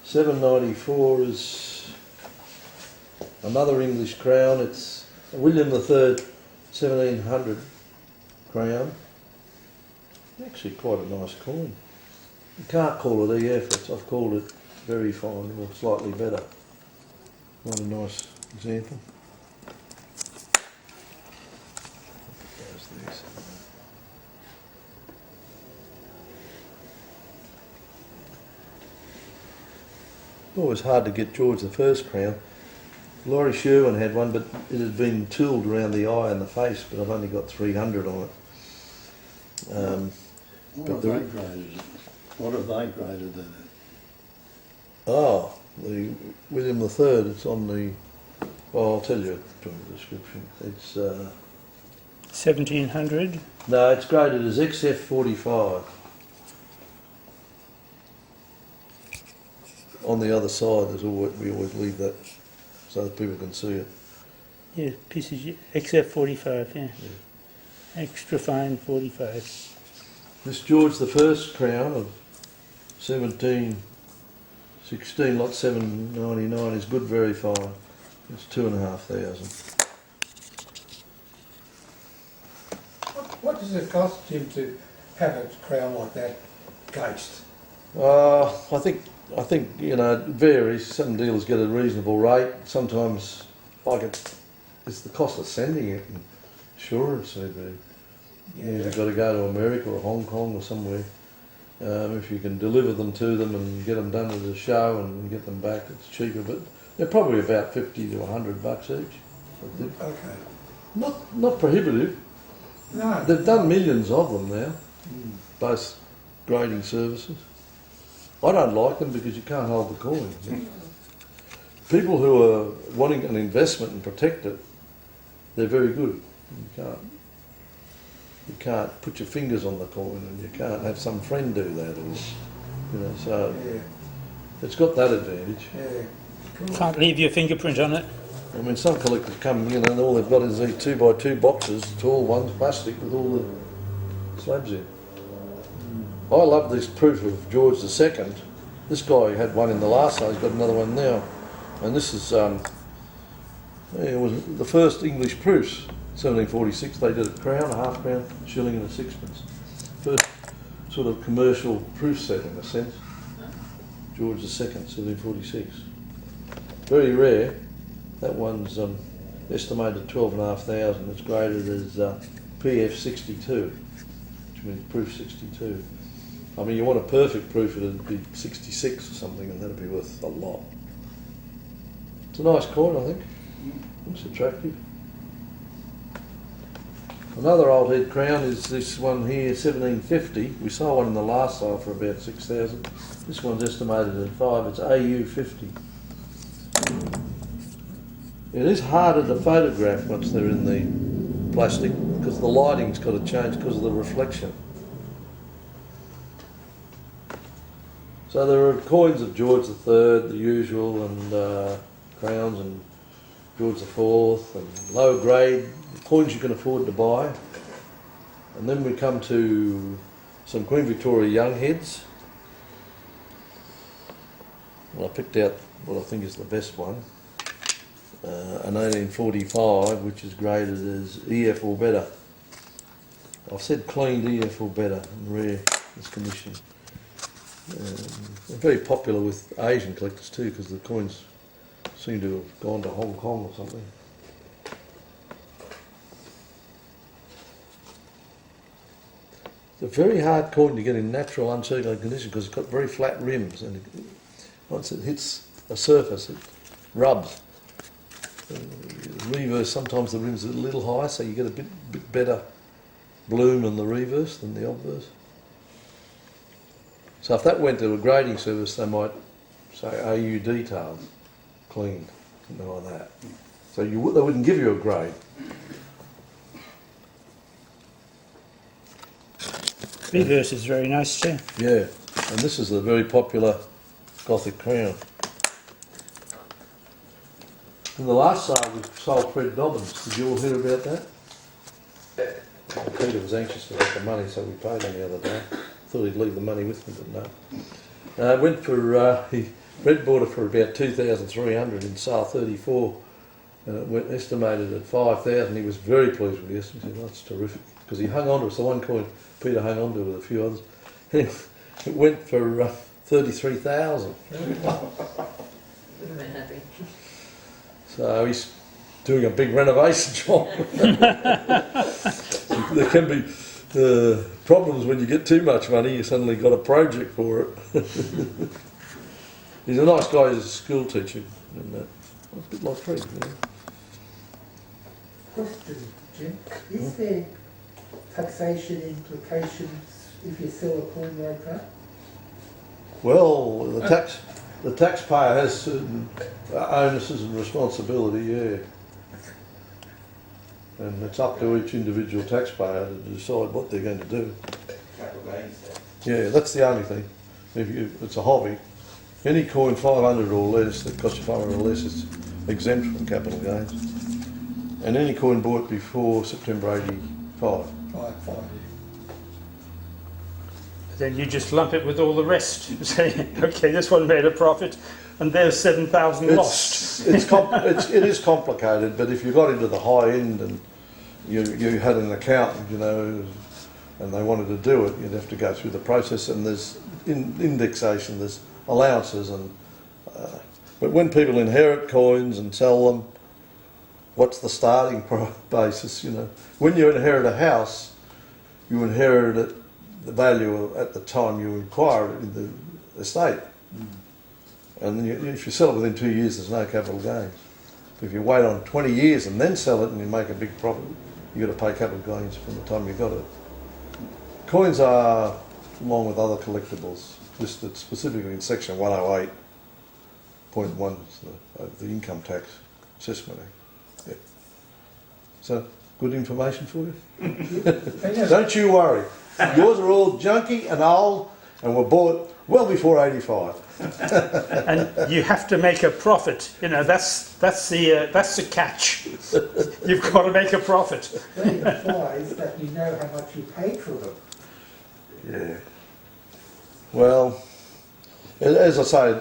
794 is another English crown. It's a William III 1700 crown. Actually quite a nice coin. You can't call it EF, I've called it very fine or slightly better. What a nice example. There's these. Always hard to get George the First crown. Laurie Sherwin had one, but it had been tooled around the eye and the face, but I've only got 300 on it. What have they graded it? What have they graded it at? Oh, the William III, it's on the, well, I'll tell you from the description. It's, 1700. no, it's graded as XF45. On the other side, there's always, we always leave that so that people can see it. Yeah, PCG, XF45, yeah. Extra fine 45. This George the First crown of 1716, lot 799 is good, very fine. It's 2,500. What does it cost, Jim, to have a crown like that cased? I think you know, it varies. Some dealers get a reasonable rate. Sometimes, it's the cost of sending it and insurance. You've got to go to America or Hong Kong or somewhere. If you can deliver them to them and get them done at a show and get them back, it's cheaper. But they're probably about $50 to $100 each. Okay. Not prohibitive. No. They've done millions of them now, both grading services. I don't like them because you can't hold the coin. People who are wanting an investment and protect it, they're very good. You can't put your fingers on the coin, and you can't have some friend do that. So Yeah. it's got that advantage. Yeah. Cool. Can't leave your fingerprint on it. I mean, some collectors come in and all they've got is these 2x2 boxes, tall ones, plastic, with all the slabs in. I love this proof of George II. This guy had one in the last sale, he's got another one now. And this is, it was the first English proofs, 1746. They did a crown, a half crown, shilling and a sixpence. First sort of commercial proof set in a sense. George II, 1746. Very rare. That one's estimated 12,500. It's graded as PF 62, which means proof 62. I mean, you want a perfect proof, it'd be 66 or something, and that'd be worth a lot. It's a nice coin, I think. Looks attractive. Another old head crown is this one here, 1750. We saw one in the last sale for about 6,000. This one's estimated at 5. It's AU 50. It is harder to photograph once they're in the plastic because the lighting's got to change because of the reflection. So there are coins of George III, the usual, and crowns, and George IV, and low grade coins you can afford to buy. And then we come to some Queen Victoria young heads. Well, I picked out what I think is the best one. An 1845, which is graded as EF or better. I've said cleaned EF or better, in rare this condition. They're very popular with Asian collectors too, because the coins seem to have gone to Hong Kong or something. It's a very hard coin to get in natural uncirculated condition because it's got very flat rims, and once it hits a surface, it rubs. Reverse, sometimes the rims are a little high, so you get a bit better bloom in the reverse than the obverse. So if that went to a grading service, they might say AU detailed, cleaned, something like that. So they wouldn't give you a grade. Reverse is very nice too. Yeah, and this is a very popular Gothic crown. In the last sale we sold Fred Dobbins. Did you all hear about that? Peter was anxious to get the money, so we paid him the other day. Thought he'd leave the money with me, but no. Went for Fred bought it for about 2,300 in sale 34, and it went estimated at 5,000. He was very pleased with the estimate. He said, "Oh, that's terrific," because he hung on to it. It's the one coin Peter hung on to with a few others. It went for 33,000. Would have been happy. So he's doing a big renovation job. There can be problems when you get too much money. You suddenly got a project for it. He's a nice guy. He's a school teacher, and a bit like Fred. Question, Jim. Is there taxation implications if you sell a coin like that? Well, the taxpayer has certain onuses and responsibility, yeah. And it's up to each individual taxpayer to decide what they're going to do. Yeah, that's the only thing. It's a hobby. Any coin 500 or less that costs you 500 or less is exempt from capital gains. And any coin bought before September 85. Five. Then you just lump it with all the rest. You say, okay, this one made a profit, and there's 7,000 lost. It is complicated, but if you got into the high end and you had an accountant, you know, and they wanted to do it, you'd have to go through the process, and there's indexation, there's allowances, and but when people inherit coins and sell them, what's the starting basis, you know? When you inherit a house, you inherit it, the value at the time you acquire it in the estate. And then if you sell it within 2 years, there's no capital gains. But if you wait on 20 years and then sell it and you make a big profit, you've got to pay capital gains from the time you got it. Coins are, along with other collectibles, listed specifically in section 108.1 of the income tax assessment act. Yeah. So, good information for you? Don't you worry. Yours are all junky and old and were bought well before 85. And you have to make a profit. You know, that's the catch. You've got to make a profit. That implies that you know how much you paid for them. Yeah. Well, as I say,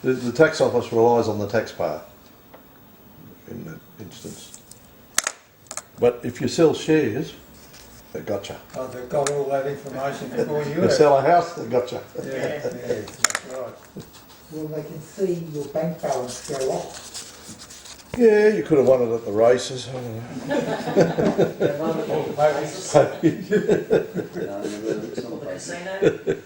the tax office relies on the taxpayer in that instance. But if you sell shares, they got you. Oh, they've got all that information before you You have. sell a house, they got you. Yeah, that's right. Well, they can see your bank balance go up. Yeah, you could have won it at the races. I don't know. The casino.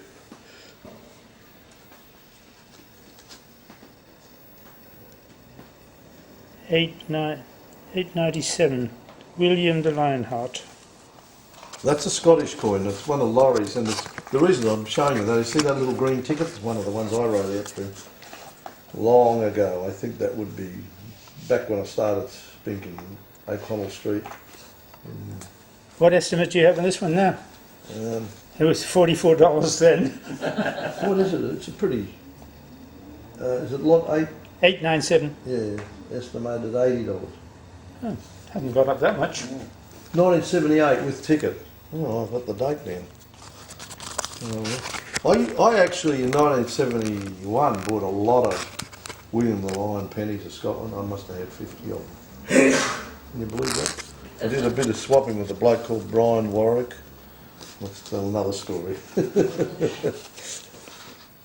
897. William the Lionheart. That's a Scottish coin. It's one of Laurie's, and the reason I'm showing you that, you see that little green ticket? It's one of the ones I wrote out through long ago. I think that would be back when I started spinking O'Connell Street. What estimate do you have on this one now? It was $44 then. What is it? It's a pretty. Is it lot 8? 897. Yeah, estimated $80. Haven't got up that much. 1978 with ticket. Oh, I've got the date then. I actually in 1971 bought a lot of William the Lion pennies of Scotland. I must have had 50 of them. Can you believe that? I did a bit of swapping with a bloke called Brian Warwick. Let's tell another story.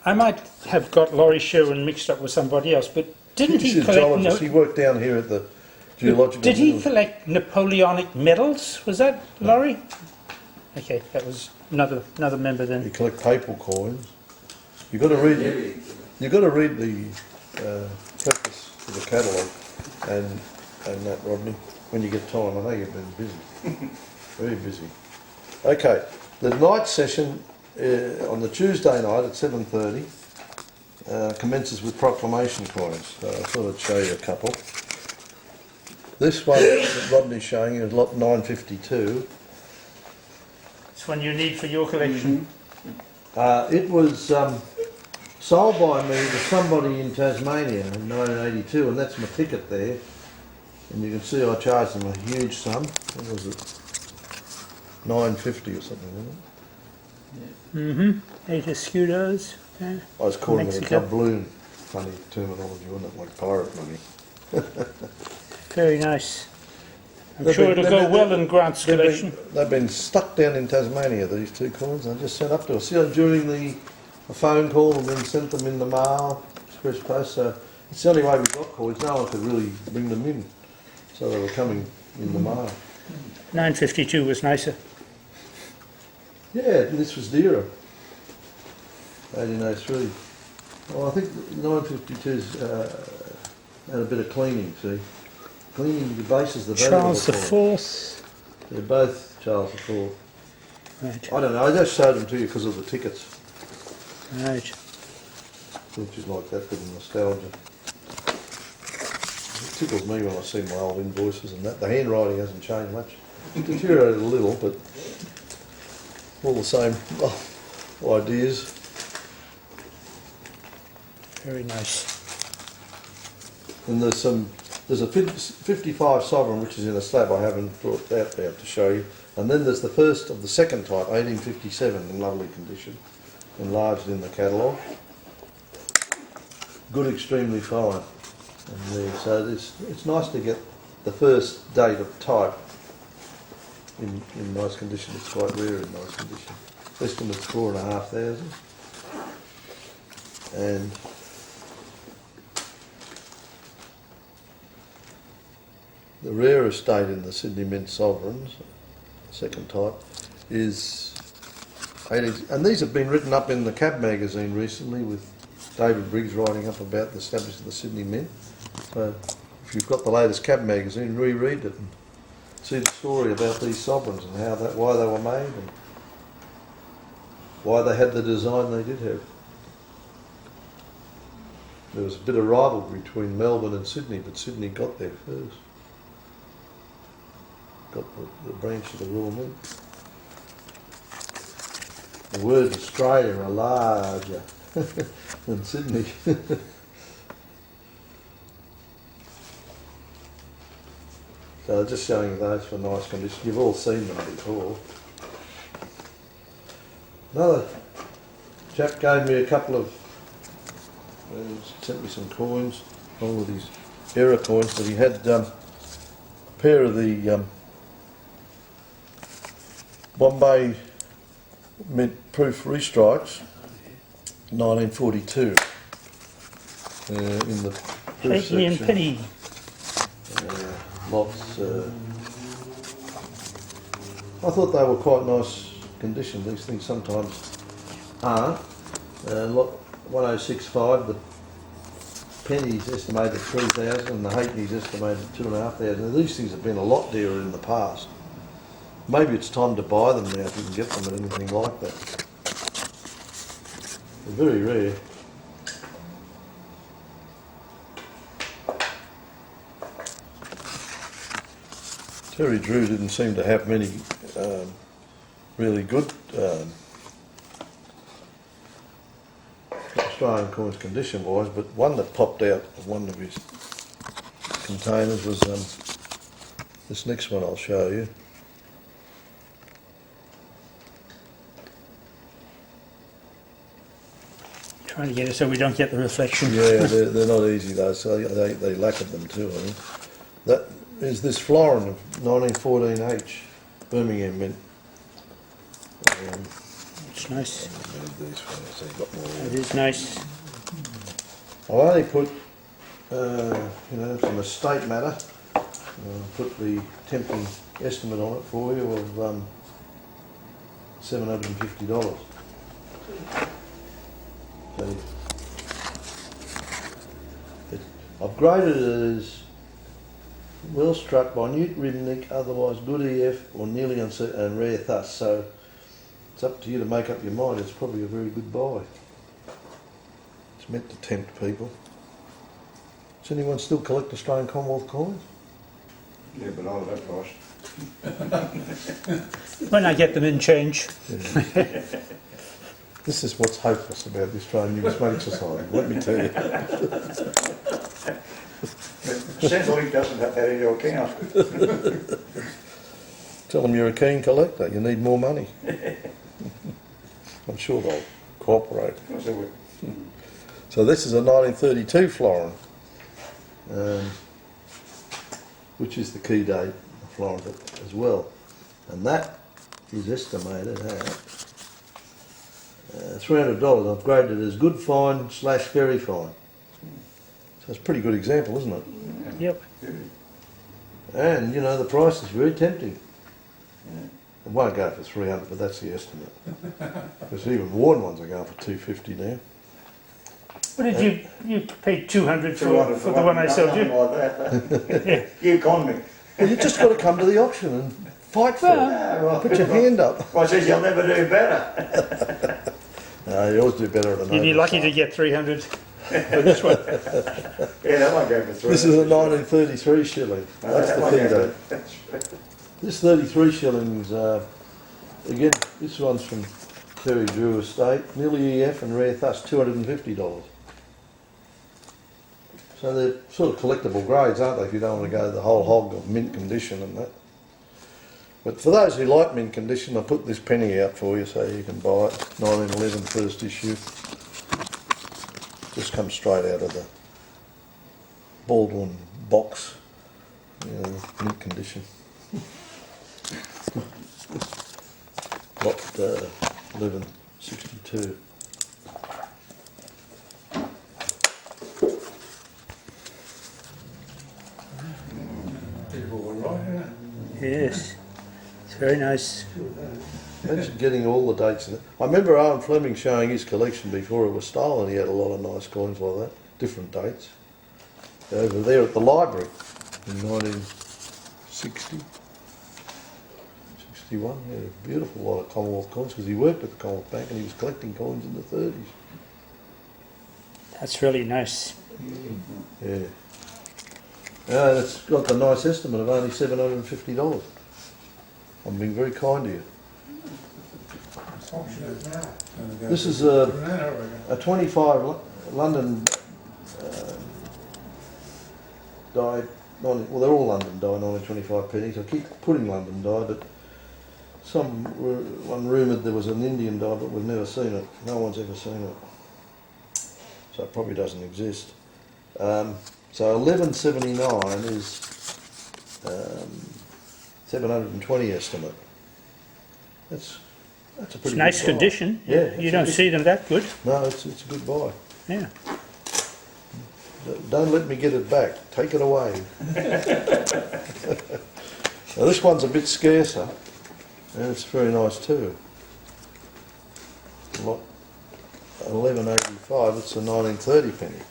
I might have got Laurie Sherwin mixed up with somebody else, but didn't he He's a collect... geologist. He worked down here at the geological... Did he Minerals. collect Napoleonic medals? Was that Laurie? Okay, that was another member then. You collect papal coins. You've got to read. You've got to read the preface to the catalogue and that, Rodney, when you get time. I know you've been busy, very busy. Okay, the night session on the Tuesday night at 7:30 commences with proclamation coins. So I thought I'd show you a couple. This one that Rodney's showing you is lot 952. It's one you need for your collection. It was sold by me to somebody in Tasmania in 1982, and that's my ticket there. And you can see I charged them a huge sum. What was it? $9.50 or something, wasn't it? 8 escudos. Okay. I was calling it a Mexico. doubloon. Funny terminology, wasn't it? Like pirate money. Very nice. I'm They've sure been- it'll go they've- well in Grant's collection. They've been stuck down in Tasmania, these two coins. I just sent up to us. See, during the phone call and then sent them in the mail, express post. So it's the only way we got coins. No one could really bring them in. So they were coming in the mail. 952 was nicer. Yeah, this was dearer. 1803. Well, I think 952's had a bit of cleaning, see. Cleaning debases the value Charles of the coin. IV. They're both Charles IV. Right, I don't know, I just showed them to you because of the tickets. right. Which is like that bit of nostalgia. It tickles me when I see my old invoices and that. The handwriting hasn't changed much. It's deteriorated a little, but all the same ideas. Very nice. And there's some there's a 55 sovereign which is in a slab. I haven't brought that out to show you. And then there's the first of the second type, 1857, in lovely condition, enlarged in the catalogue. Good, extremely fine. And there, so it's nice to get the first date of type in nice condition. It's quite rare in nice condition. Estimate's 4,500. And the rarest date in the Sydney Mint sovereigns, second type, is 18, and these have been written up in the Cab magazine recently with David Briggs writing up about the establishment of the Sydney Mint. So if you've got the latest Cab magazine, reread it and see the story about these sovereigns and how that, why they were made and why they had the design they did have. There was a bit of rivalry between Melbourne and Sydney, but Sydney got there first. Got the branch of the Royal Mint. The words Australia are larger than Sydney. So just showing you those for nice condition. You've all seen them before. Another chap gave me a couple of, sent me some coins, all of these error coins, but he had a pair of the Bombay Mint proof restrikes, 1942, in the proof Halfpenny and section. penny. Lots. I thought they were quite nice condition. These things sometimes aren't. Lot 1065, the pennies estimated 3,000 and the halfpennies estimated 2,500. These things have been a lot dearer in the past. Maybe it's time to buy them now if you can get them at anything like that. They're very rare. Terry Drew didn't seem to have many really good Australian coins condition wise, but one that popped out of one of his containers was this next one I'll show you. Trying to get it so we don't get the reflection. Yeah, they're not easy though, so they lack of them too, I think. That is this florin of 1914H, Birmingham Mint. It's nice. These ones, so you've got more. It is nice. I only put, some estate matter. Put the tempting estimate on it for you of $750. So I've graded it as well struck by Newt Ribnick, otherwise good EF or nearly uncertain and rare thus. So it's up to you to make up your mind. It's probably a very good buy. It's meant to tempt people. Does anyone still collect Australian Commonwealth coins? Yeah, but not at that price. When I get them in change. Yeah. This is what's hopeless about the Australian Numismatic Society, let me tell you. Centrelink doesn't have that in your account. Tell them you're a keen collector, you need more money. I'm sure they'll cooperate. So this is a 1932 florin, which is the key date of florin as well. And that is estimated at $300. I've graded it as good fine / very fine. So it's a pretty good example, isn't it? Yep. And, the price is very tempting. It won't go for 300, but that's the estimate. Because even worn ones are going for 250 now. What did you paid 200 for the one I sold you? Like that. You con me. Well, you just got to come to the auction and fight for it. Put your hand up. I says you'll never do better. No, you always do better at a You'd be noble lucky sum. to get 300 for this one. Yeah, that won't go for 300. This is a 1933 shilling. That's the key date. This 33 shillings, again, this one's from Terry Drew Estate, nearly EF and rare thus, $250. So they're sort of collectible grades, aren't they, if you don't want to go the whole hog of mint condition and that. But for those who like mint condition, I put this penny out for you so you can buy it. 1911 first issue. Just comes straight out of the Baldwin box. You know, mint condition. Lot 1162. People were right, isn't it? Yes, it's very nice. Imagine getting all the dates in it. I remember Owen Fleming showing his collection before it was stolen. He had a lot of nice coins like that, different dates. Over there at the library in 1960, 61. He had a beautiful lot of Commonwealth coins because he worked at the Commonwealth Bank and he was collecting coins in the 30s. That's really nice. Yeah. And it's got the nice estimate of only $750. I'm being very kind to you. Fortunate now. This is a 25 London die. Well, they're all London die, 1925 pennies. I keep putting London die, but one rumoured there was an Indian die, but we've never seen it. No one's ever seen it, so it probably doesn't exist. So 1179 is 720 estimate. That's a pretty It's nice good buy. condition. Yeah, You don't see them that good. No, it's a good buy. Yeah. Don't let me get it back. Take it away. Now this one's a bit scarcer, and it's very nice too. Lot 1185. It's a 1930 penny.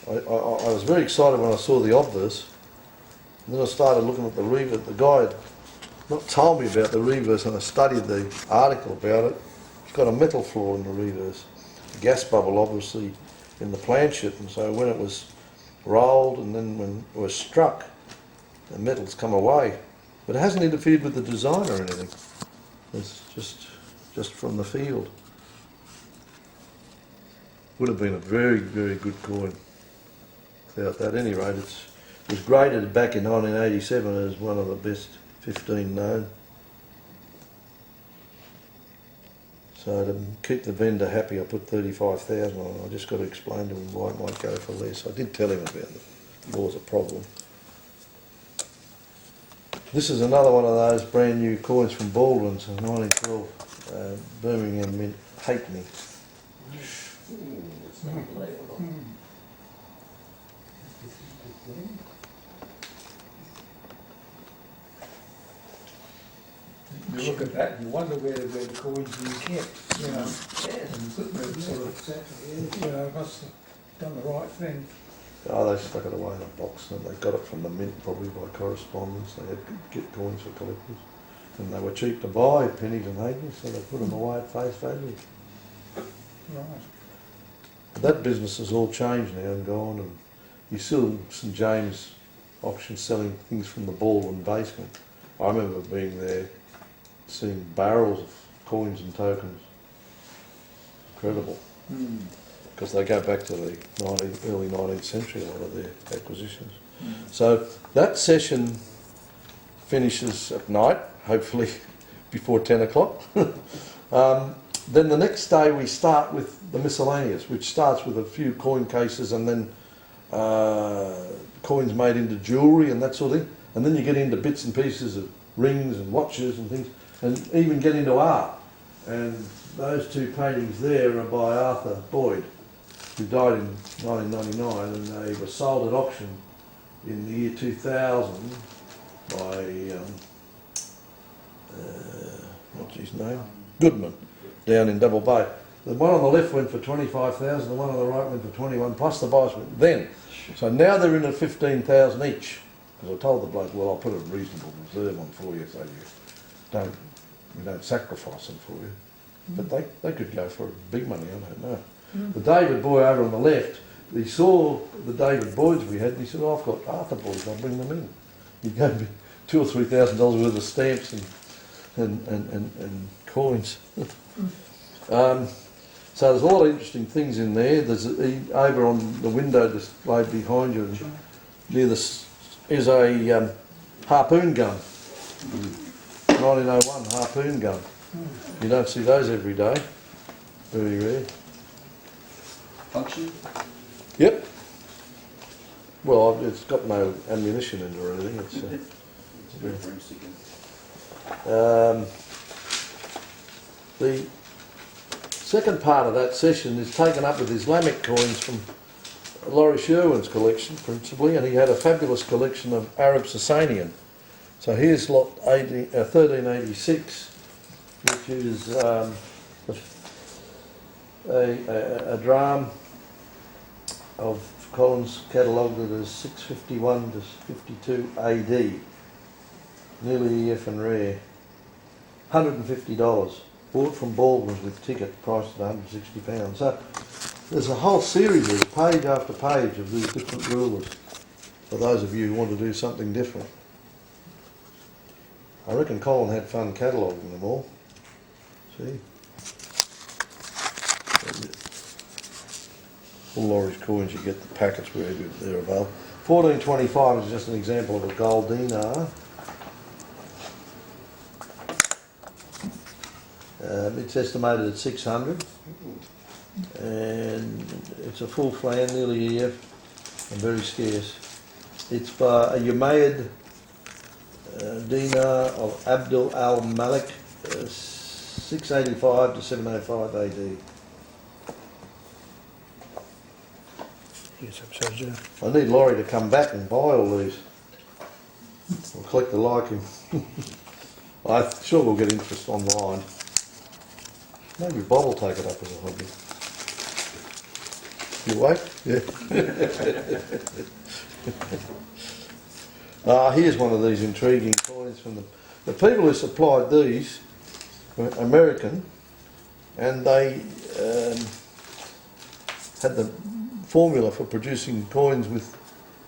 I was very excited when I saw the obverse. And then I started looking at the reverse. The guy had not told me about the reverse, and I studied the article about it. It's got a metal floor in the reverse. A gas bubble, obviously, in the planchet, and so when it was rolled and then when it was struck, the metal's come away. But it hasn't interfered with the design or anything. It's just from the field. Would have been a very, very good coin. Without that, at any rate, it was graded back in 1987 as one of the best 15 known. So to keep the vendor happy, I put 35,000 on it. I just got to explain to him why it might go for less. I did tell him about it. It was a problem. This is another one of those brand new coins from Baldwin's in 1912, Birmingham Mint, Halfpenny. You look at that and you wonder where the coins were kept, you know. Yes. And sort of, you know, must have done the right thing. Oh, they stuck it away in a box and they got it from the mint probably by correspondence. They had to get coins for collectors. And they were cheap to buy, pennies and halfpennies, so they put them away at face value. Right. But that business has all changed now and gone, and you still St James auction selling things from the Baldwin basement. I remember being there, seeing barrels of coins and tokens. Incredible. Because they go back to the early 19th century, a lot of their acquisitions. So that session finishes at night, hopefully before 10 o'clock. Then the next day we start with the miscellaneous, which starts with a few coin cases and then coins made into jewellery and that sort of thing. And then you get into bits and pieces of rings and watches and things, and even get into art. And those two paintings there are by Arthur Boyd, who died in 1999, and they were sold at auction in the year 2000 by, what's his name? Goodman, down in Double Bay. The one on the left went for 25,000, the one on the right went for 21, plus the buys went then. So now they're in at 15,000 each. Because I told the bloke, well, I'll put a reasonable reserve on for you, so we don't sacrifice them for you. But they could go for big money, I don't know. The David Boy over on the left, he saw the David Boys we had, and he said, oh, I've got Arthur Boys, I'll bring them in. He gave me $2,000 or $3,000 worth of stamps and coins. So there's a lot of interesting things in there. There's over on the window displayed behind you, near this is a harpoon gun. 1901 harpoon gun. You don't see those every day. Very rare. Function? Yep. Well, it's got no ammunition in it or anything. The second part of that session is taken up with Islamic coins from Laurie Sherwin's collection, principally, and he had a fabulous collection of Arab Sasanian. So here's lot 1386, which is a dram of Collins catalogued it as 651 to 52 AD, nearly EF and rare. $150, bought from Baldwin's with ticket, priced at £160. So there's a whole series of page after page of these different rulers, for those of you who want to do something different. I reckon Colin had fun cataloguing them all. See? All Laurie's coins, you get the packets wherever they're available. 1425 is just an example of a gold dinar. It's estimated at 600, and it's a full flan, nearly EF, and very scarce. It's by a Umayyad dinar of Abdul al-Malik, 685 to 705 AD. Yes, so, I need Laurie to come back and buy all these. I'll collect the liking. I'm sure we'll get interest online. Maybe Bob will take it up as a hobby. You awake? Yeah. Here's one of these intriguing coins from the people who supplied these were American, and they had the formula for producing coins with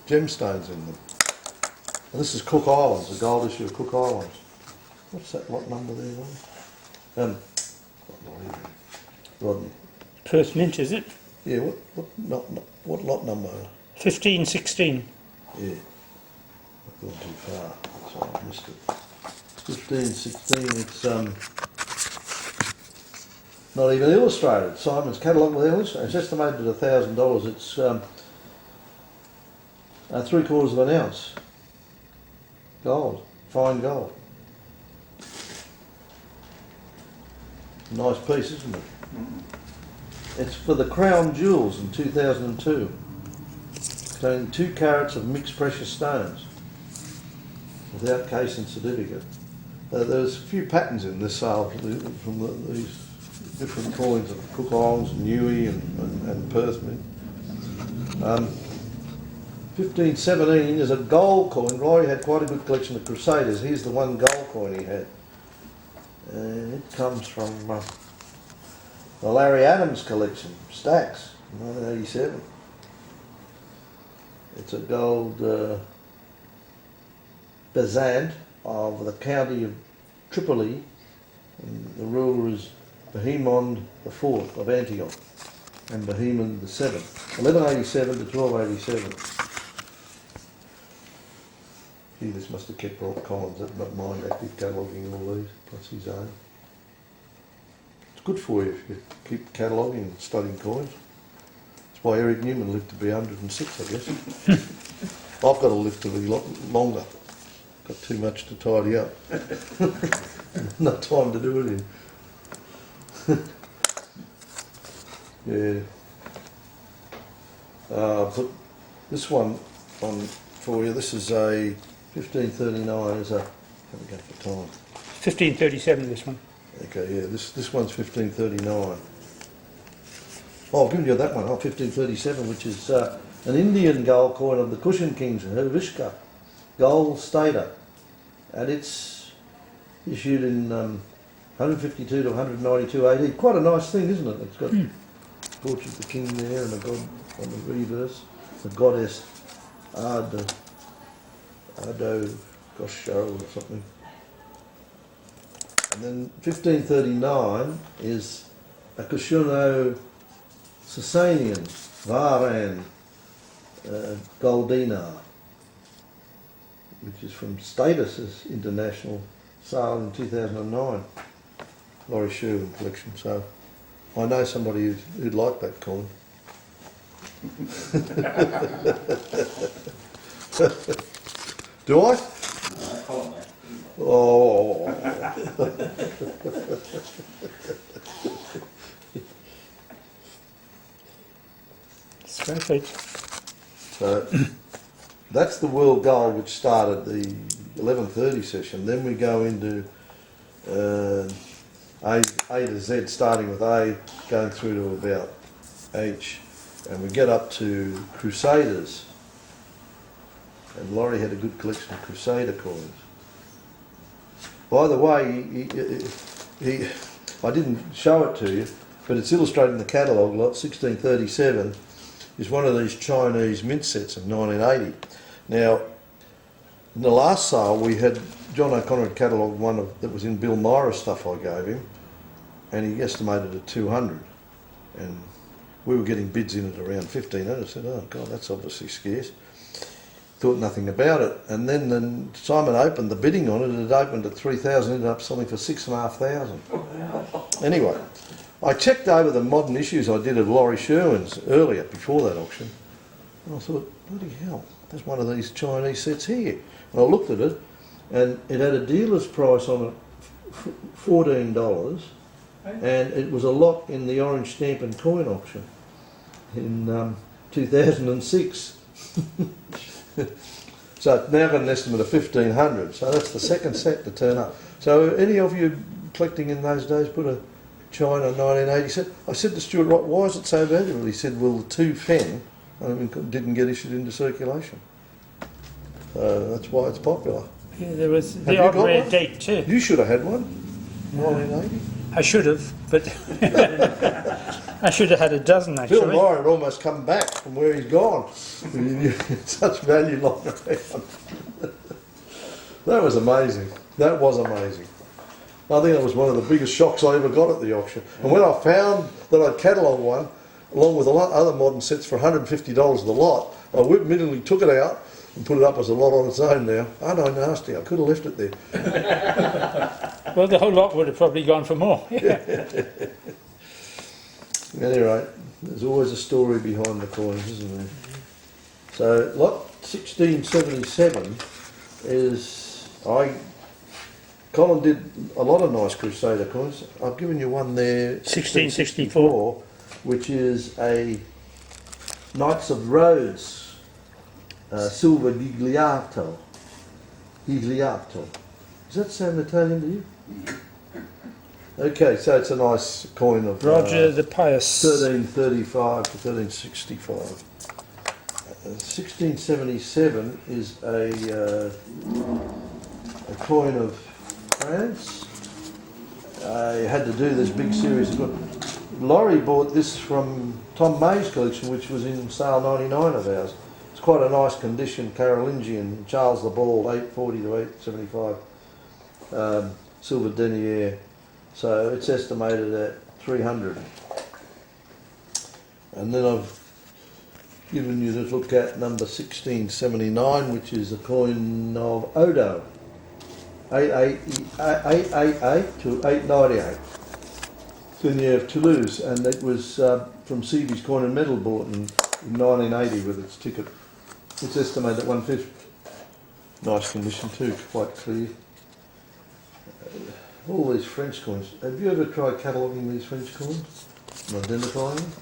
gemstones in them. And this is Cook Islands, the gold issue of Cook Islands. What's that lot number there, Ronnie? Rodney. Perth Mint, is it? Yeah, what lot number? 1516. Yeah. I've gone too far. That's why I missed it. 1516, it's not even illustrated. Simon's catalogue with illustrated. It's estimated at $1,000. It's 3/4 of an ounce. Gold. Fine gold. Nice piece, isn't it? It's for the Crown Jewels in 2002, containing 2 carats of mixed precious stones, without case and certificate. There's a few patterns in this sale from these different coins of Cook Islands, Niue and Perth Mint. 1517 is a gold coin. Roy had quite a good collection of Crusaders. Here's the one gold coin he had. And it comes from the Larry Adams collection, Stacks, 1987. It's a gold bezant of the county of Tripoli, and the ruler is Bohemond IV of Antioch, and Bohemond VII, 1187 to 1287. Gee, this must have kept Rob Collins at not mind active cataloguing all these, plus his own. It's good for you if you keep cataloguing and studying coins. That's why Eric Newman lived to be 106, I guess. I've got to live to be longer. Got too much to tidy up. No time to do it in. Yeah. Put this one on for you. This is a 1539. Is a. Let me go for time. 1537, this one. Okay, yeah. This one's 1539. Oh, I've given you that one. Oh, 1537, which is an Indian gold coin of the Kushan kings, Hervishka, gold stater, and it's issued in 152 to 192 AD. Quite a nice thing, isn't it? It's got portrait of the king there and a god on the reverse, the goddess Ado Gosho or something. And then 1539 is a Cushuno Sasanian Varan Goldinar, which is from Status's international sale in 2009, Laurie Sherwin collection. So I know somebody who'd like that coin. Do I? Oh. Perfect. So that's the world goal which started the 11:30 session. Then we go into A to Z, starting with A, going through to about H, and we get up to Crusaders. And Laurie had a good collection of Crusader coins. By the way, I didn't show it to you, but it's illustrated in the catalogue. Lot 1637 is one of these Chinese mint sets of 1980. Now, in the last sale, we had John O'Connor had catalogued one that was in Bill Myra's stuff I gave him, and he estimated at 200. And we were getting bids in at around 1,500. I said, oh God, that's obviously scarce. Thought nothing about it. And then Simon opened the bidding on it, it opened at 3,000, ended up selling for 6,500. Anyway, I checked over the modern issues I did of Laurie Sherwin's earlier, before that auction, and I thought, bloody hell, there's one of these Chinese sets here. And I looked at it, and it had a dealer's price on it, $14, and it was a lot in the orange stamp and coin auction in 2006. So it's now got an estimate of 1,500, so that's the second set to turn up. So any of you collecting in those days put a China 1980 set? I said to Stuart, right, why is it so valuable? He said, well, the 2 Fen didn't get issued into circulation. So that's why it's popular. Yeah, there was Have the you odd got rare one? date too. You should have had one, 1980. I should have, but I should have had a dozen Bill actually. Myra had almost come back from where he's gone. Such value lying around. That was amazing. That was amazing. I think that was one of the biggest shocks I ever got at the auction. And when I found that I'd catalogued one, along with a lot of other modern sets for $150 the lot, I immediately took it out and put it up as a lot on its own now. Aren't I nasty? I could have left it there. Well, the whole lot would have probably gone for more. Anyway, there's always a story behind the coins, isn't there? So, lot 1677 is, Colin did a lot of nice Crusader coins. I've given you one there, 1664, which is a Knights of Rhodes silver gigliato. Gigliato. Does that sound Italian to you? Okay, so it's a nice coin of Roger the Pious. 1335 to 1365. 1677 is a coin of France. I had to do this big series of coins. Laurie bought this from Tom May's collection, which was in sale 99 of ours. It's quite a nice condition, Carolingian, Charles the Bald, 840 to 875, silver denier. So it's estimated at 300. And then I've given you to look at number 1679, which is a coin of Odo, 888 to 898. Then you have Toulouse, and it was from Seavy's Coin and Metal bought in 1980 with its ticket. It's estimated at 150. Nice condition too, quite clear. All these French coins. Have you ever tried cataloguing these French coins and identifying them?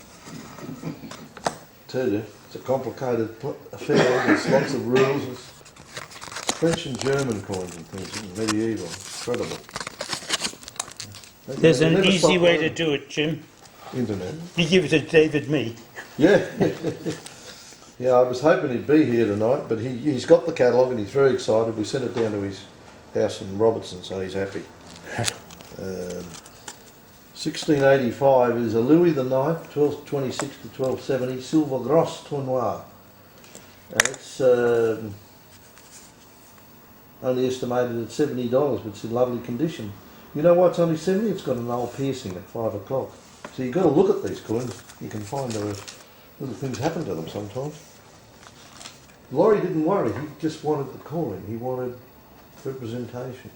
Tell you, it's a complicated affair. There's lots of rules. It's French and German coins and things, medieval, incredible. There's They an never easy stop way to learning. do it, Jim. Internet. You give it to David Me. Yeah. Yeah, I was hoping he'd be here tonight, but he's got the catalogue and he's very excited. We sent it down to his house in Robertson, so he's happy. 1685 is a Louis the IX, 1226 to 1270, silver gros tournois. It's only estimated at $70, but it's in lovely condition. You know why it's only 70? It's got an old piercing at 5 o'clock. So you've got to look at these coins. You can find there are little things happen to them sometimes. Laurie didn't worry. He just wanted the coin. He wanted representation.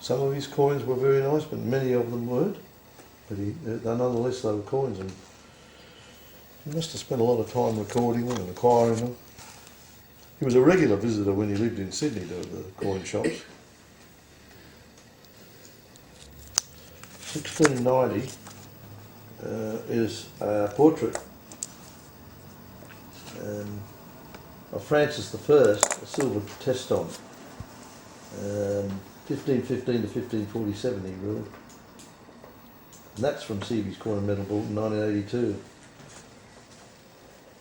Some of his coins were very nice, but many of them weren't. But nonetheless, they were coins, and he must have spent a lot of time recording them and acquiring them. He was a regular visitor when he lived in Sydney to the coin shops. 1690 is a portrait of Francis I, a silver teston. 1515 to 1547 he ruled. And that's from Seavy's Coin and Metal Bulletin, 1982.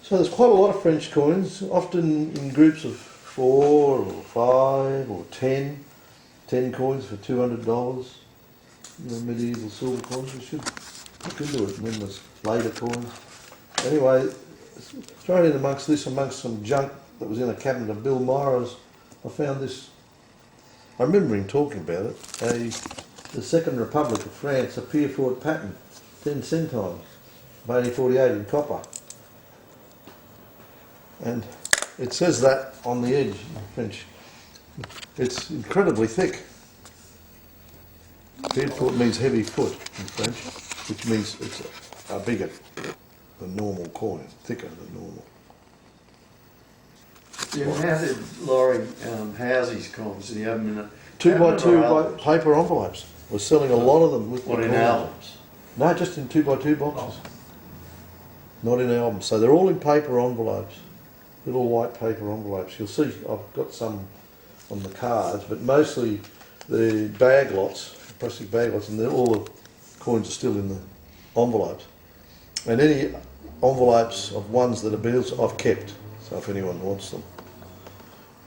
So there's quite a lot of French coins, often in groups of 4 or 5 or 10. 10 coins for $200. Medieval silver coins. We should look into it. And then there's later coins. Anyway, thrown in amongst some junk that was in a cabinet of Bill Myra's, I found this. I remember him talking about it. The Second Republic of France, a Pierrefort pattern, 10 centimes, 1848 in copper. And it says that on the edge in French. It's incredibly thick. Pierrefort means heavy foot in French, which means it's a bigger than normal coin, thicker than normal. Yeah, how did Laurie house his coins? Did he have them in a 2x2 paper envelopes. We're selling a lot of them with what, the in coins. albums? No, just in 2x2 boxes. Not in albums. So they're all in paper envelopes, little white paper envelopes. You'll see I've got some on the cards, but mostly the bag lots, plastic bag lots, and all the coins are still in the envelopes. And any envelopes of ones that are bills I've kept. So if anyone wants them,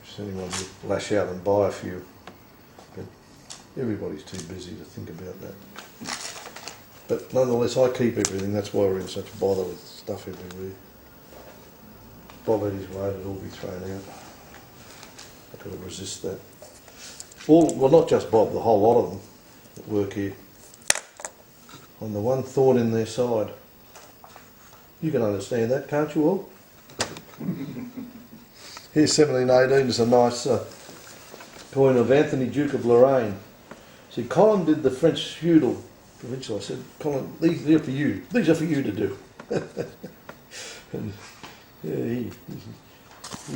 if anyone would lash out and buy a few. But everybody's too busy to think about that. But nonetheless, I keep everything. That's why we're in such bother with stuff everywhere. Bob had his way, it'll all be thrown out. I couldn't resist that. Well, not just Bob, the whole lot of them that work here. On the one thorn in their side. You can understand that, can't you all? Here's 1718, it's a nice coin of Anthony, Duke of Lorraine. See, Colin did the French feudal provincial. I said, Colin, these are for you. These are for you to do. And yeah, he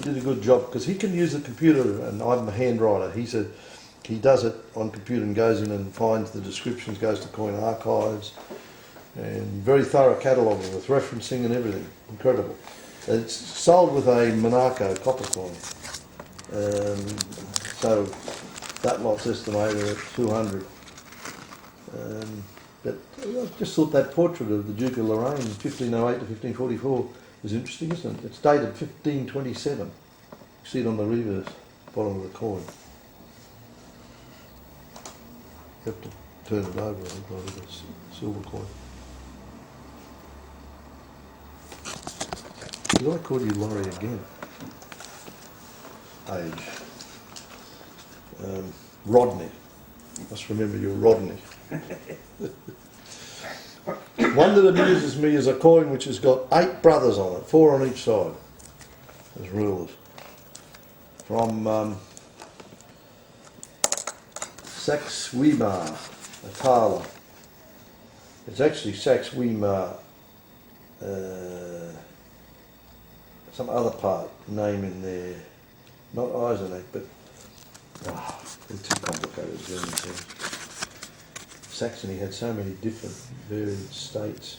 did a good job because he can use the computer, and I'm a hand writer. He said he does it on computer and goes in and finds the descriptions, goes to coin archives, and very thorough cataloguing with referencing and everything. Incredible. It's sold with a Monaco copper coin. So that lot's estimated at 200. But I just thought that portrait of the Duke of Lorraine, 1508 to 1544, was interesting, isn't it? It's dated 1527. You see it on the reverse, bottom of the coin. You have to turn it over, I think, like a silver coin. Did I call you Laurie again? Age. Rodney. Must remember you're Rodney. One that amuses me is a coin which has got 8 brothers on it, 4 on each side, as rulers. From Saxe-Weimar, a thaler. It's actually Saxe-Weimar, some other part name in there, not Eisenach, but they're too complicated German terms. Saxony had so many different varied states.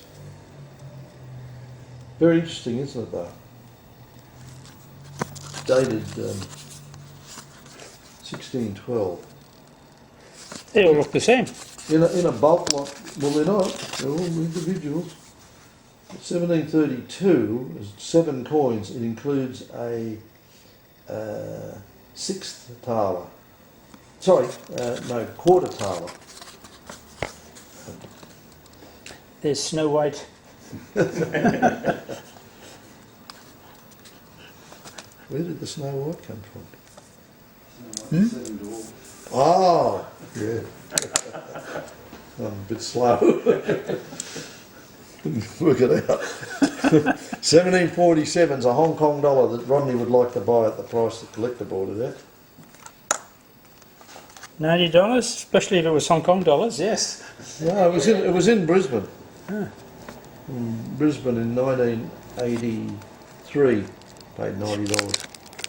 Very interesting, isn't it, though? Dated 1612. They all look the same. In a bulk lot. Well, they're not. They're all individuals. 1732 is 7 coins. It includes a 6th thaler. Sorry, no, quarter thaler. There's Snow White. Where did the Snow White come from? Oh, yeah. I'm a bit slow. Work it out. 1747's a Hong Kong dollar that Rodney would like to buy at the price the collector bought it at. $90, especially if it was Hong Kong dollars, yes. No, it was in Brisbane. In Brisbane in 1983, paid $90.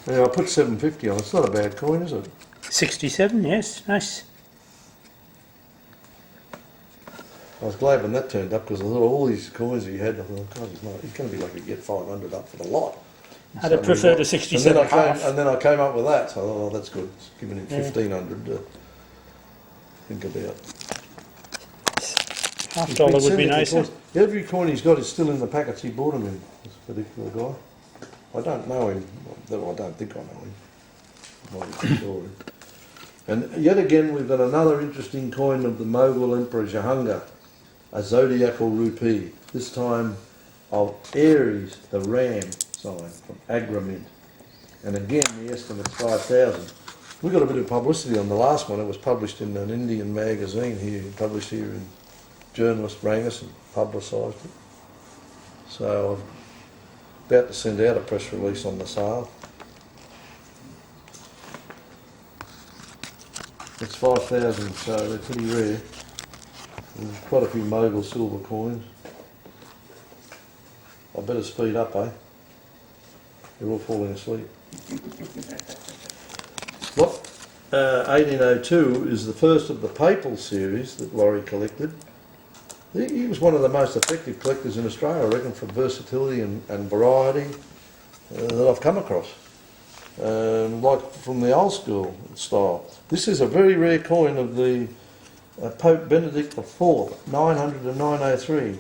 Yeah, I put 750 on it. It's not a bad coin, is it? 67, yes, nice. I was glad when that turned up because I thought all these coins he had, I thought, God, he's going to be lucky to get 500 up for the lot. I'd have preferred a 67 half. And then I came up with that, so I thought, oh, that's good. It's giving him 1,500 to think about. Half dollar would be nicer. Every coin he's got is still in the packets he bought them in, this particular guy. I don't know him. Well, I don't think I know him. I'm not sure. And yet again, we've got another interesting coin of the Mughal Emperor Jahangir, a zodiacal rupee, this time of Aries, the ram sign from Agra Mint. And again, the estimate's 5,000. We got a bit of publicity on the last one. It was published in an Indian magazine here, published here in journalist rang us and publicised it. So I'm about to send out a press release on the sale. It's 5,000, so they're pretty rare. There's quite a few Mughal silver coins. I better speed up, eh? You're all falling asleep. What? 1802 is the first of the papal series that Laurie collected. He was one of the most effective collectors in Australia, I reckon, for versatility and variety that I've come across. Like from the old school style. This is a very rare coin of the Pope Benedict IV, 900 to 903,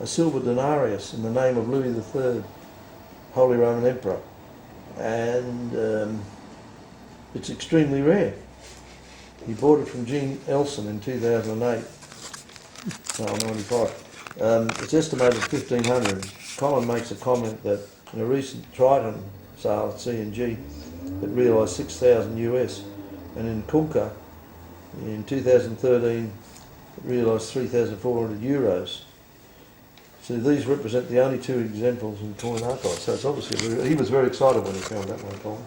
a silver denarius in the name of Louis III, Holy Roman Emperor. And it's extremely rare. He bought it from Jean Elson in 2008. No, 95. It's estimated at 1,500. Colin makes a comment that in a recent Triton sale at C&G, it realised 6,000 US, and in Kunka in 2013 it realised 3,400 euros. So these represent the only two examples in coin archives. So it's obviously he was very excited when he found that one, Colin.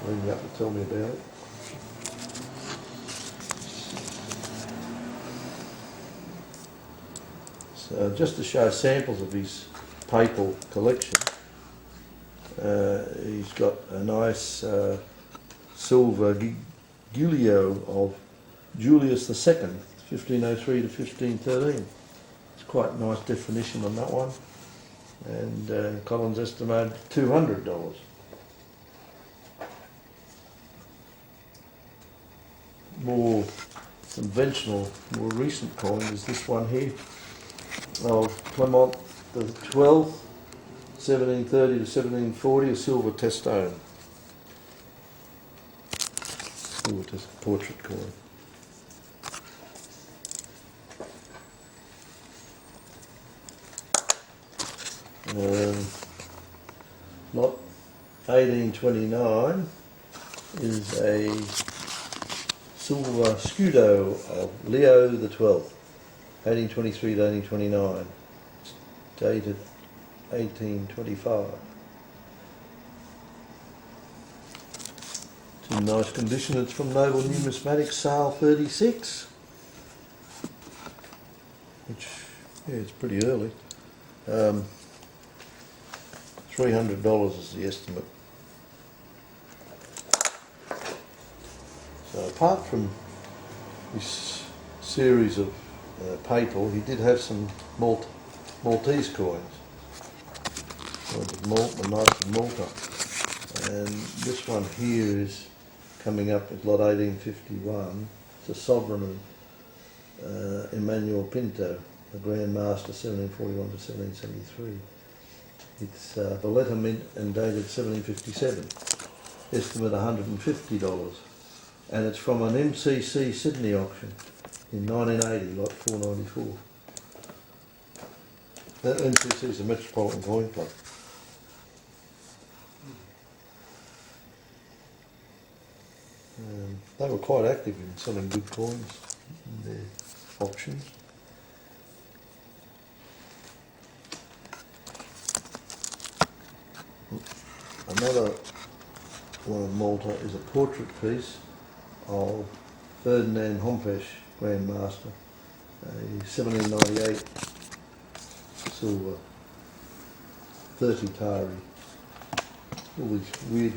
Ringing up to tell me about it. So just to show samples of his papal collection, he's got a nice silver Giulio of Julius II, 1503 to 1513. It's quite nice definition on that one. And Collins estimated $200. More conventional, more recent coin is this one here of Clement the 12th, 1730 to 1740, a silver testone. Silver portrait coin. Lot 1829 is a silver scudo of Leo the 12th, 1823 to 1829. It's dated 1825. It's in nice condition. It's from Noble Numismatic, sale 36. Which, yeah, it's pretty early. $300 is the estimate. So apart from this series of papal, he did have some Maltese coins. Malta, Knights of Malta. And this one here is coming up with lot 1851. It's a sovereign of Emmanuel Pinto, the Grand Master, 1741 to 1773. It's Valletta Mint and dated 1757. Estimate $150. And it's from an MCC Sydney auction in 1980, lot 494. That MCC is a Metropolitan Coin Club. They were quite active in selling good coins in their auctions. Another one of Malta is a portrait piece of Ferdinand Hompesch, Grand Master, a 1798 silver 30 tari. All these weird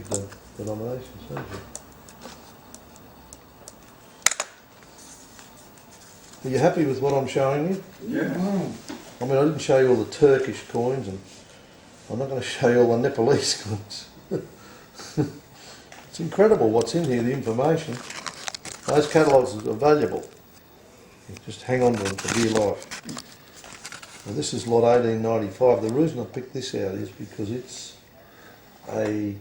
denominations, don't you? Are you happy with what I'm showing you? Yeah. I mean, I didn't show you all the Turkish coins, and I'm not going to show you all the Nepalese coins. It's incredible what's in here, the information. Those catalogues are valuable. You just hang on to them for dear life. Well, this is lot 1895. The reason I picked this out is because it's a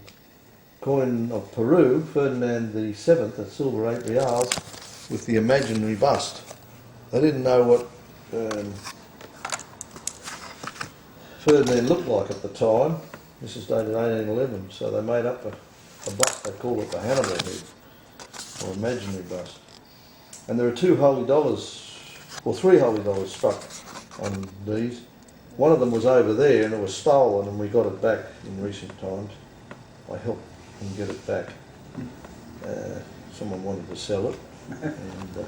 coin of Peru, Ferdinand VII, a silver 8 reals, with the imaginary bust. They didn't know what Ferdinand looked like at the time. This is dated 1811, so they made up a bust. They called it the Hannibal head, or imaginary bust. And there are 2 holy dollars, or 3 holy dollars struck on these. One of them was over there and it was stolen, and we got it back in recent times. I helped them get it back. Someone wanted to sell it, and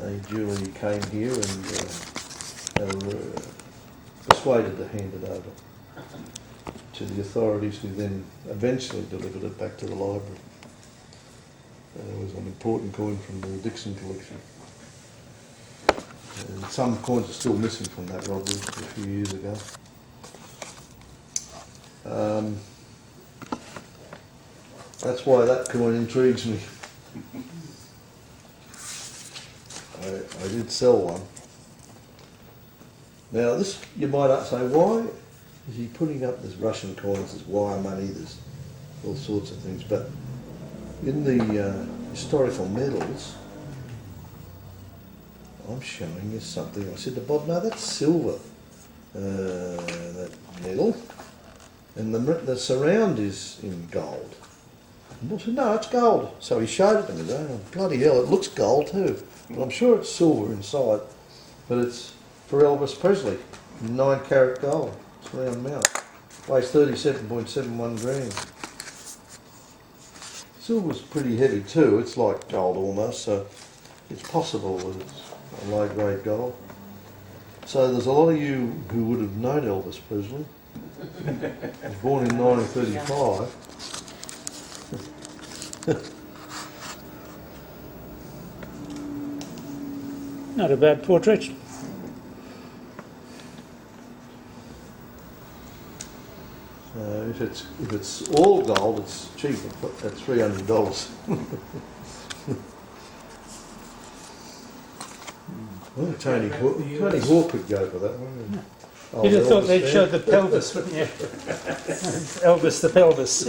they duly came here and they were persuaded to hand it over to the authorities, who then eventually delivered it back to the library. It was an important coin from the Dixon collection. And some coins are still missing from that robbery a few years ago. That's why that coin intrigues me. I did sell one. Now this, you might say, why is he putting up this Russian coins, there's wire money, there's all sorts of things, but in the historical medals, I'm showing you something. I said to Bob, no, that's silver, that medal, and the surround is in gold. And Bob said, no, it's gold. So he showed it to me, oh, bloody hell, it looks gold too. But I'm sure it's silver inside, but it's for Elvis Presley, 9 carat gold, surround mount, weighs 37.71 grams. Silver's pretty heavy too, it's like gold almost, so it's possible that it's a low grade gold. So there's a lot of you who would have known Elvis Presley. He was born in 1935. Not a bad portrait. If it's all gold, it's cheap at $300. Well, Tony Hawk could go for that one. Oh, You'd have thought they'd Elvis show the pelvis, wouldn't you? Elvis the pelvis.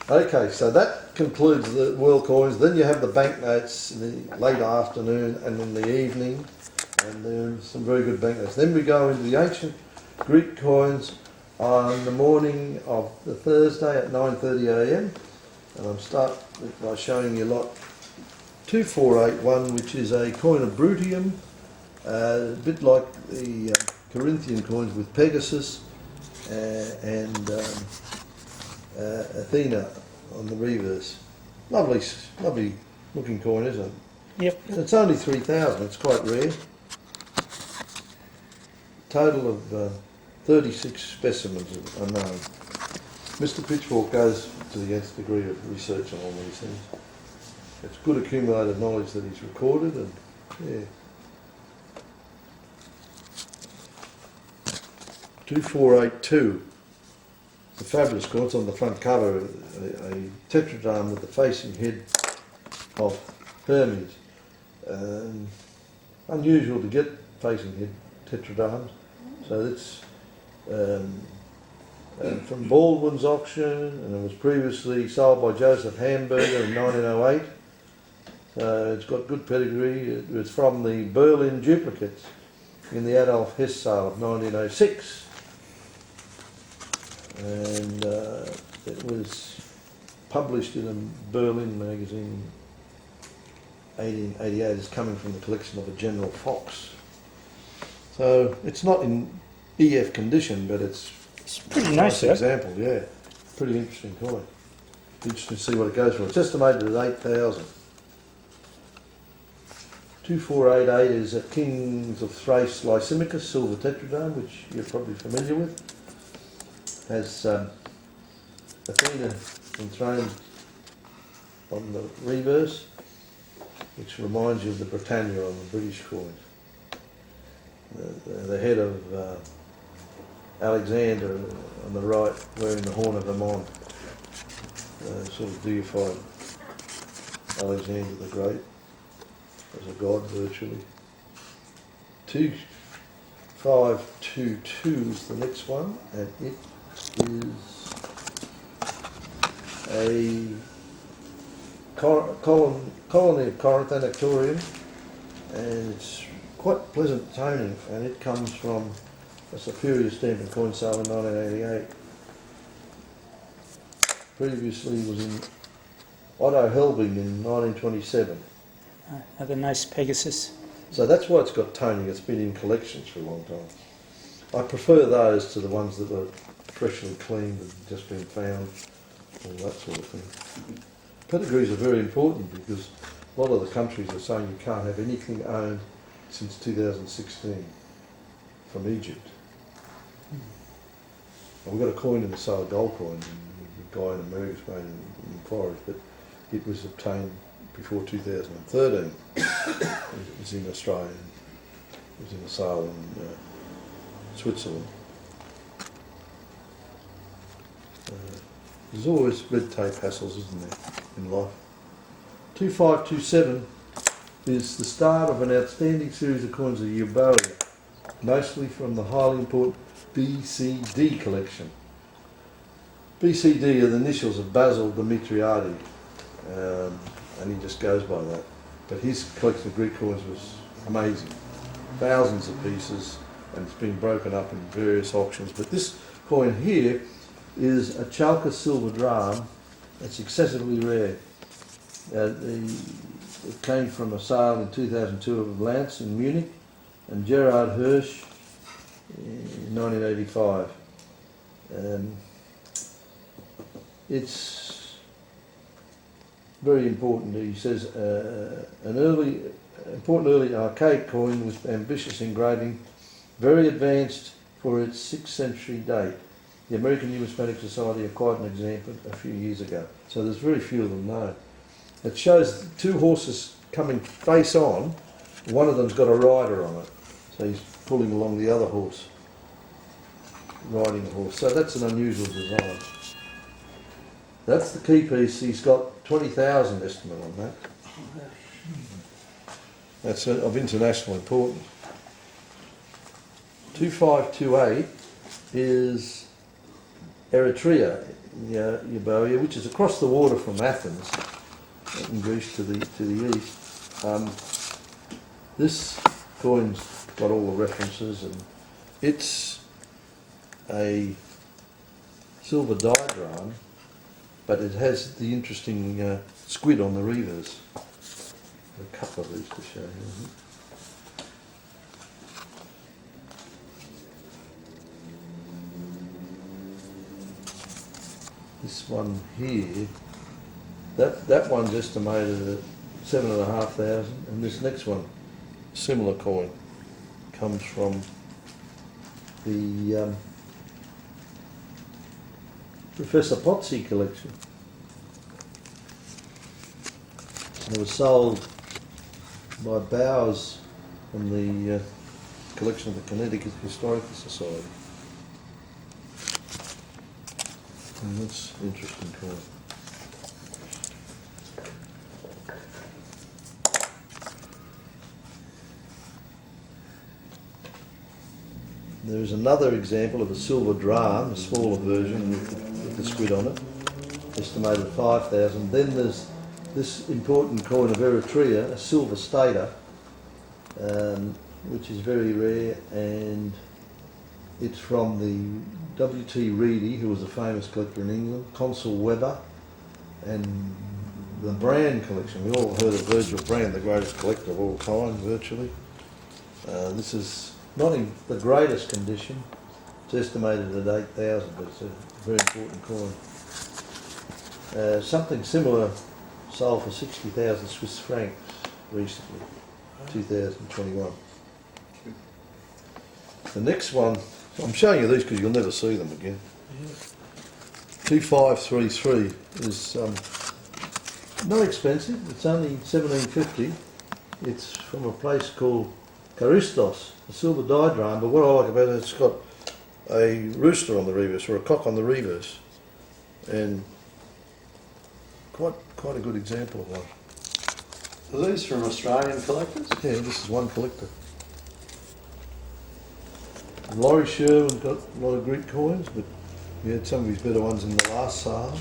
Okay, so that concludes the world coins. Then you have the banknotes in the late afternoon and in the evening, and there's some very good banknotes. Then we go into the ancient Greek coins on the morning of the Thursday at 9:30 a.m. And I'll start by showing you lot 2481, which is a coin of Brutium, a bit like the Corinthian coins with Pegasus and Athena on the reverse. Lovely looking coin, isn't it? Yep. And it's only 3,000, it's quite rare. Total of 36 specimens are known. Mr. Pitchfork goes to the nth degree of research on all these things. It's good accumulated knowledge that he's recorded, and yeah. 2482. The fabulous coin, it's on the front cover, a tetradrachm with the facing head of Hermes. Unusual to get facing head tetradrachms, so it's from Baldwin's auction, and it was previously sold by Joseph Hamburger in 1908. It's got good pedigree. It was from the Berlin duplicates in the Adolf Hess sale of 1906. And it was published in a Berlin magazine 1888. It's coming from the collection of a General Fox. So it's not in EF condition, but it's It's pretty nice, sir. example, yeah. Pretty interesting coin. Interesting to see what it goes for. It's estimated at 8,000. 2488 is a Kings of Thrace Lysimachus silver tetradrachm, which you're probably familiar with. Has Athena enthroned on the reverse, which reminds you of the Britannia on the British coins. The head of Alexander on the right wearing the horn of Ammon, sort of deified Alexander the Great as a god virtually. 2522 is the next one, and it is a colony of Corinth anactorium, and it's quite pleasant toning, and it comes from a superior stamp and coin sale in 1988. Previously was in Otto Helbing in 1927. Have a nice Pegasus. So that's why it's got toning. It's been in collections for a long time. I prefer those to the ones that were freshly cleaned and just been found, all that sort of thing. Pedigrees are very important because a lot of the countries are saying you can't have anything owned since 2016 from Egypt. And we've got a coin in the sale, a gold coin, the guy in America's made in forest, but it was obtained before 2013. It was in Australia. It was in a sale in Switzerland. There's always red tape hassles, isn't there, in life? 2527 is the start of an outstanding series of coins of Euboea, mostly from the highly important BCD collection. BCD are the initials of Basil Demetriadi, and he just goes by that. But his collection of Greek coins was amazing. Thousands of pieces, and it's been broken up in various auctions. But this coin here is a Chalka silver drachm. It's excessively rare. It came from a sale in 2002 of Lance in Munich and Gerhard Hirsch in 1985. It's very important. He says an important early archaic coin with ambitious engraving, very advanced for its 6th century date. The American Numismatic Society acquired an example a few years ago, so there's very few of them known. It shows two horses coming face on. One of them's got a rider on it, so he's pulling along the other horse, riding the horse. So that's an unusual design. That's the key piece. He's got 20,000 estimate on that. That's of international importance. 2528 is Eritrea, Euboea, which is across the water from Athens in Greece to the east. This coin's got all the references, and it's a silver diagram, but it has the interesting squid on the reverse. A couple of these to show you. This one here, that one's estimated at 7,500, and this next one, similar coin, comes from the Professor Pozzi collection. And it was sold by Bowers from the collection of the Connecticut Historical Society. And that's an interesting coin. There is another example of a silver drachm, a smaller version with the squid on it, estimated 5,000. Then there's this important coin of Eritrea, a silver stater, which is very rare, and it's from the W.T. Reedy, who was a famous collector in England, Consul Webber, and the Brand collection. We all heard of Virgil Brand, the greatest collector of all time, virtually. This is not in the greatest condition, It's estimated at 8,000, but it's a very important coin. Something similar sold for 60,000 Swiss francs recently, 2021. The next one, I'm showing you these because you'll never see them again. 2533 is not expensive, it's only 1750. It's from a place called Charistos, a silver diagram, but what I like about it, it's got a rooster on the reverse, or a cock on the reverse, and quite a good example of one. Are these from Australian collectors? Yeah, this is one collector. Laurie Sherwin got a lot of Greek coins, but he had some of his better ones in the last sale.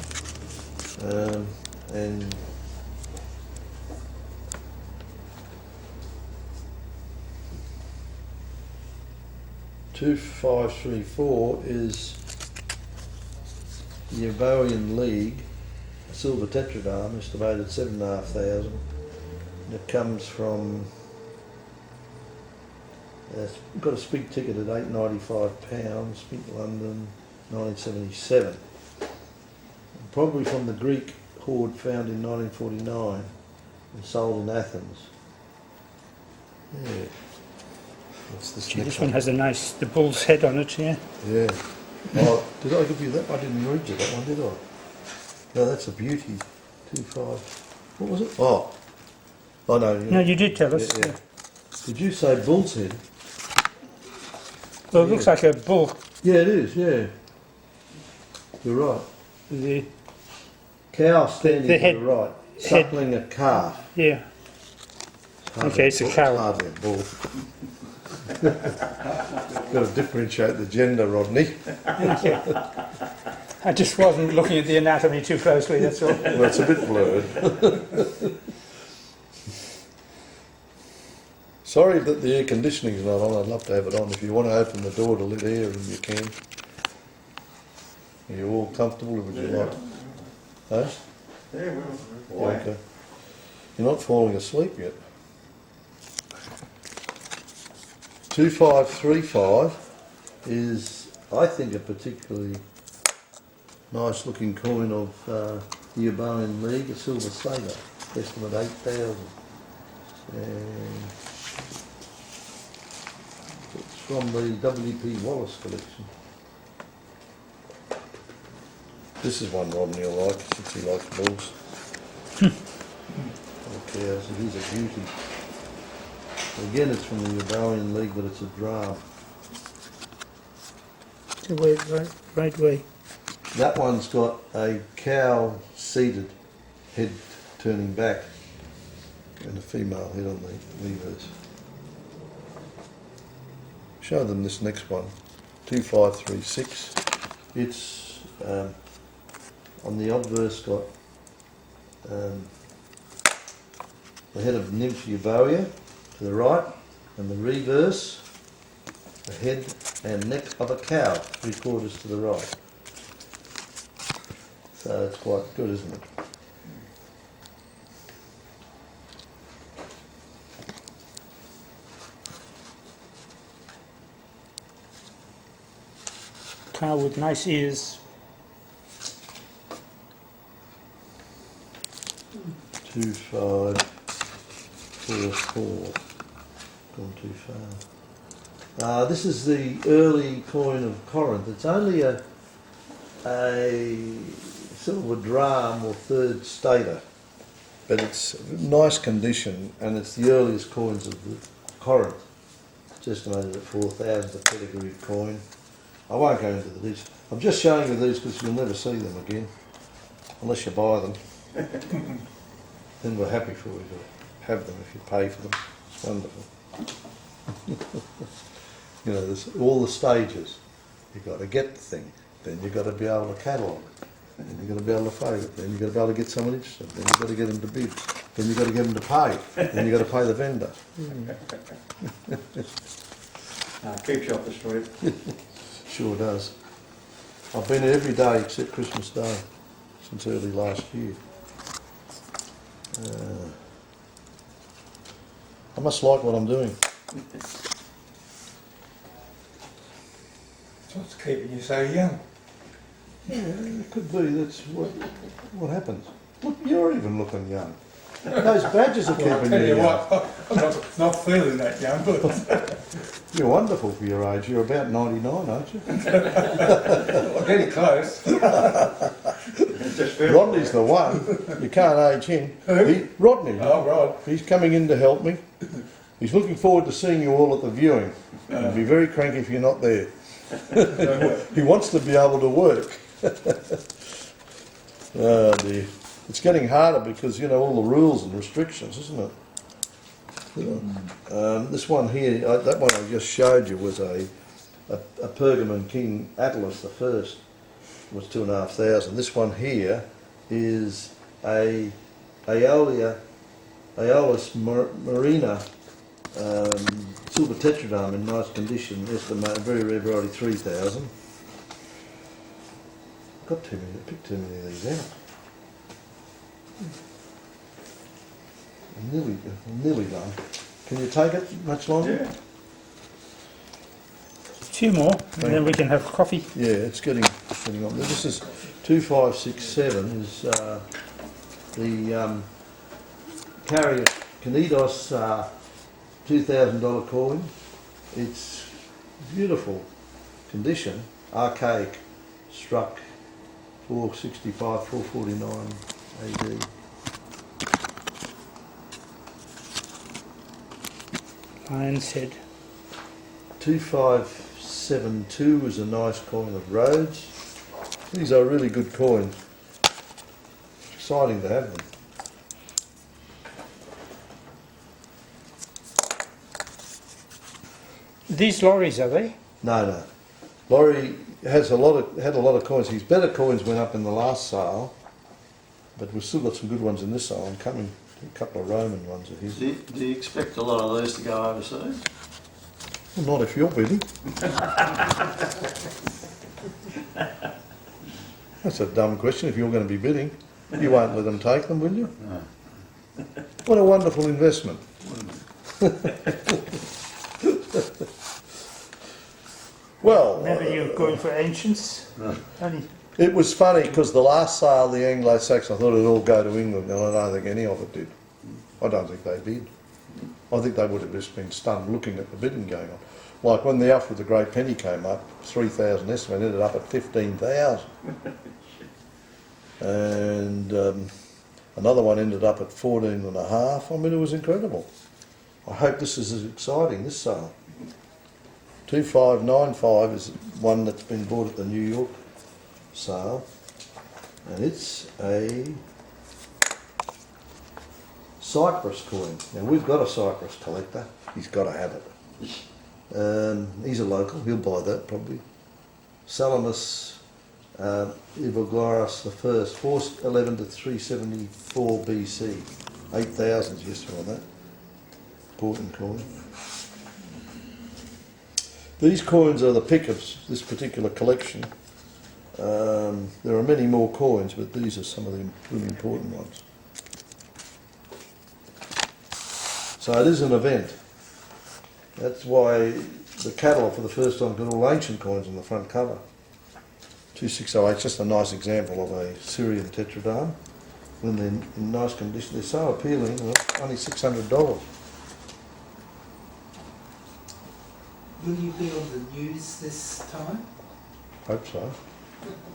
And 2534 is the Avarian League, a silver tetradrachm, estimated 7,500. And it comes from, it's got a Spig ticket at £895, Spig London, 1977. Probably from the Greek hoard found in 1949 and sold in Athens. Yeah. What's this Gee, next this one has a nice, the bull's head on it, yeah. Yeah. Oh, did I give you that? I didn't read you that one, did I? No, that's a beauty. 2.5. What was it? Oh. Oh no. No, you did tell us. Yeah. Did you say bull's head? Well, it looks like a bull. Yeah, it is, yeah. You're right. The, Cow standing the head- to the right, suckling a calf. yeah. Hardly Okay, it's a bull, cow. Hardly a bull. Got to differentiate the gender, Rodney. I just wasn't looking at the anatomy too closely, that's all. Well, it's a bit blurred. Sorry that the air conditioning's not on. I'd love to have it on. If you want to open the door to let air in, you can. Are you all comfortable, or would you like? Huh? Yeah, Yeah, okay. You're not falling asleep yet. 2535 is, I think, a particularly nice looking coin of the Urbanian League, a silver sailor, estimate 8,000. And it's from the W.P. Wallace collection. This is one Rodney will like, since he likes bulls. Okay, so it is a beauty. Again, it's from the Urbanian League, but it's a draft. Right way. That one's got a cow seated, head turning back, and a female head on the reverse. Show them this next one, 2536. It's on the obverse got the head of Nymph Euboea to the right, and the reverse, the head and neck of a cow, 3/4 to the right. So it's quite good, isn't it? Cow with nice ears. 2544. Gone too far. This is the early coin of Corinth. It's only a silver dram or third stater, but it's nice condition, and it's the earliest coins of the Corinth. It's estimated at 4,000, a pedigree coin. I won't go into these. I'm just showing you these because you'll never see them again, unless you buy them. Then we're happy for you to have them if you pay for them. It's wonderful. You know, there's all the stages. You've got to get the thing, then you've got to be able to catalogue it, then you've got to be able to favourite it, then you've got to be able to get someone interested, then you've got to get them to bid, then you've got to get them to pay, then you've got to pay the vendor. keeps you off the street. Sure does. I've been here every day except Christmas Day since early last year. I must like what I'm doing. That's what's keeping you so young. Yeah, it could be. That's what happens. Look, you're even looking young. Those badges are Well, I'll keeping tell you you young. what, I'm not feeling that young, but You're wonderful for your age. You're about 99, aren't you? I'm getting close. Rodney's the one. You can't age him. Rodney. Oh, Rod. He's coming in to help me. He's looking forward to seeing you all at the viewing. He'll be very cranky if you're not there. He wants to be able to work. Oh dear. It's getting harder because, you know, all the rules and restrictions, isn't it? This one here, that one I just showed you was a Pergamon King Atlas the First. Was 2,500. This one here is a Aeolus Marina silver tetradrachm in nice condition, estimated very rare variety 3,000. Got too many, picked too many of these out. I'm nearly done. Can you take it much longer? Yeah. 2 more, and then we can have coffee. Yeah, it's getting on. This is 2567 is the Carrier Canidos $2,000 coin. It's beautiful condition, archaic, struck 465, 449 AD. Lion's Head. 2572 is a nice coin of Rhodes. These are really good coins. Exciting to have them. These lorries, are they? No. Laurie has had a lot of coins. His better coins went up in the last sale, but we've still got some good ones in this sale. I'm coming to a couple of Roman ones of his. Do you expect a lot of these to go overseas? Well, not if you're bidding. That's a dumb question. If you're going to be bidding, you won't let them take them, will you? No. What a wonderful investment. Well, Never you going for ancients? Only it was funny because the last sale, the Anglo-Saxon, I thought it'd all go to England, and I don't think any of it did. I don't think they did. I think they would have just been stunned looking at the bidding going on. Like when the Alpha of the Great Penny came up, 3,000 estimate ended up at 15,000. And another one ended up at 14.5. I mean, it was incredible. I hope this is as exciting, this sale. 2595 is one that's been bought at the New York sale, and it's a Cyprus coin. Now we've got a Cyprus collector, he's got to have it. He's a local, he'll buy that probably. Salamis Evaglaris the First, 411 to 374 BC, 8,000 is used on that. Important coin. These coins are the pick of this particular collection. There are many more coins, but these are some of the really important ones. So it is an event. That's why the catalogue for the first time got all ancient coins on the front cover. 2608, just a nice example of a Syrian tetradrachm. When they're in nice condition, they're so appealing, only $600. Will you be on the news this time? Hope so.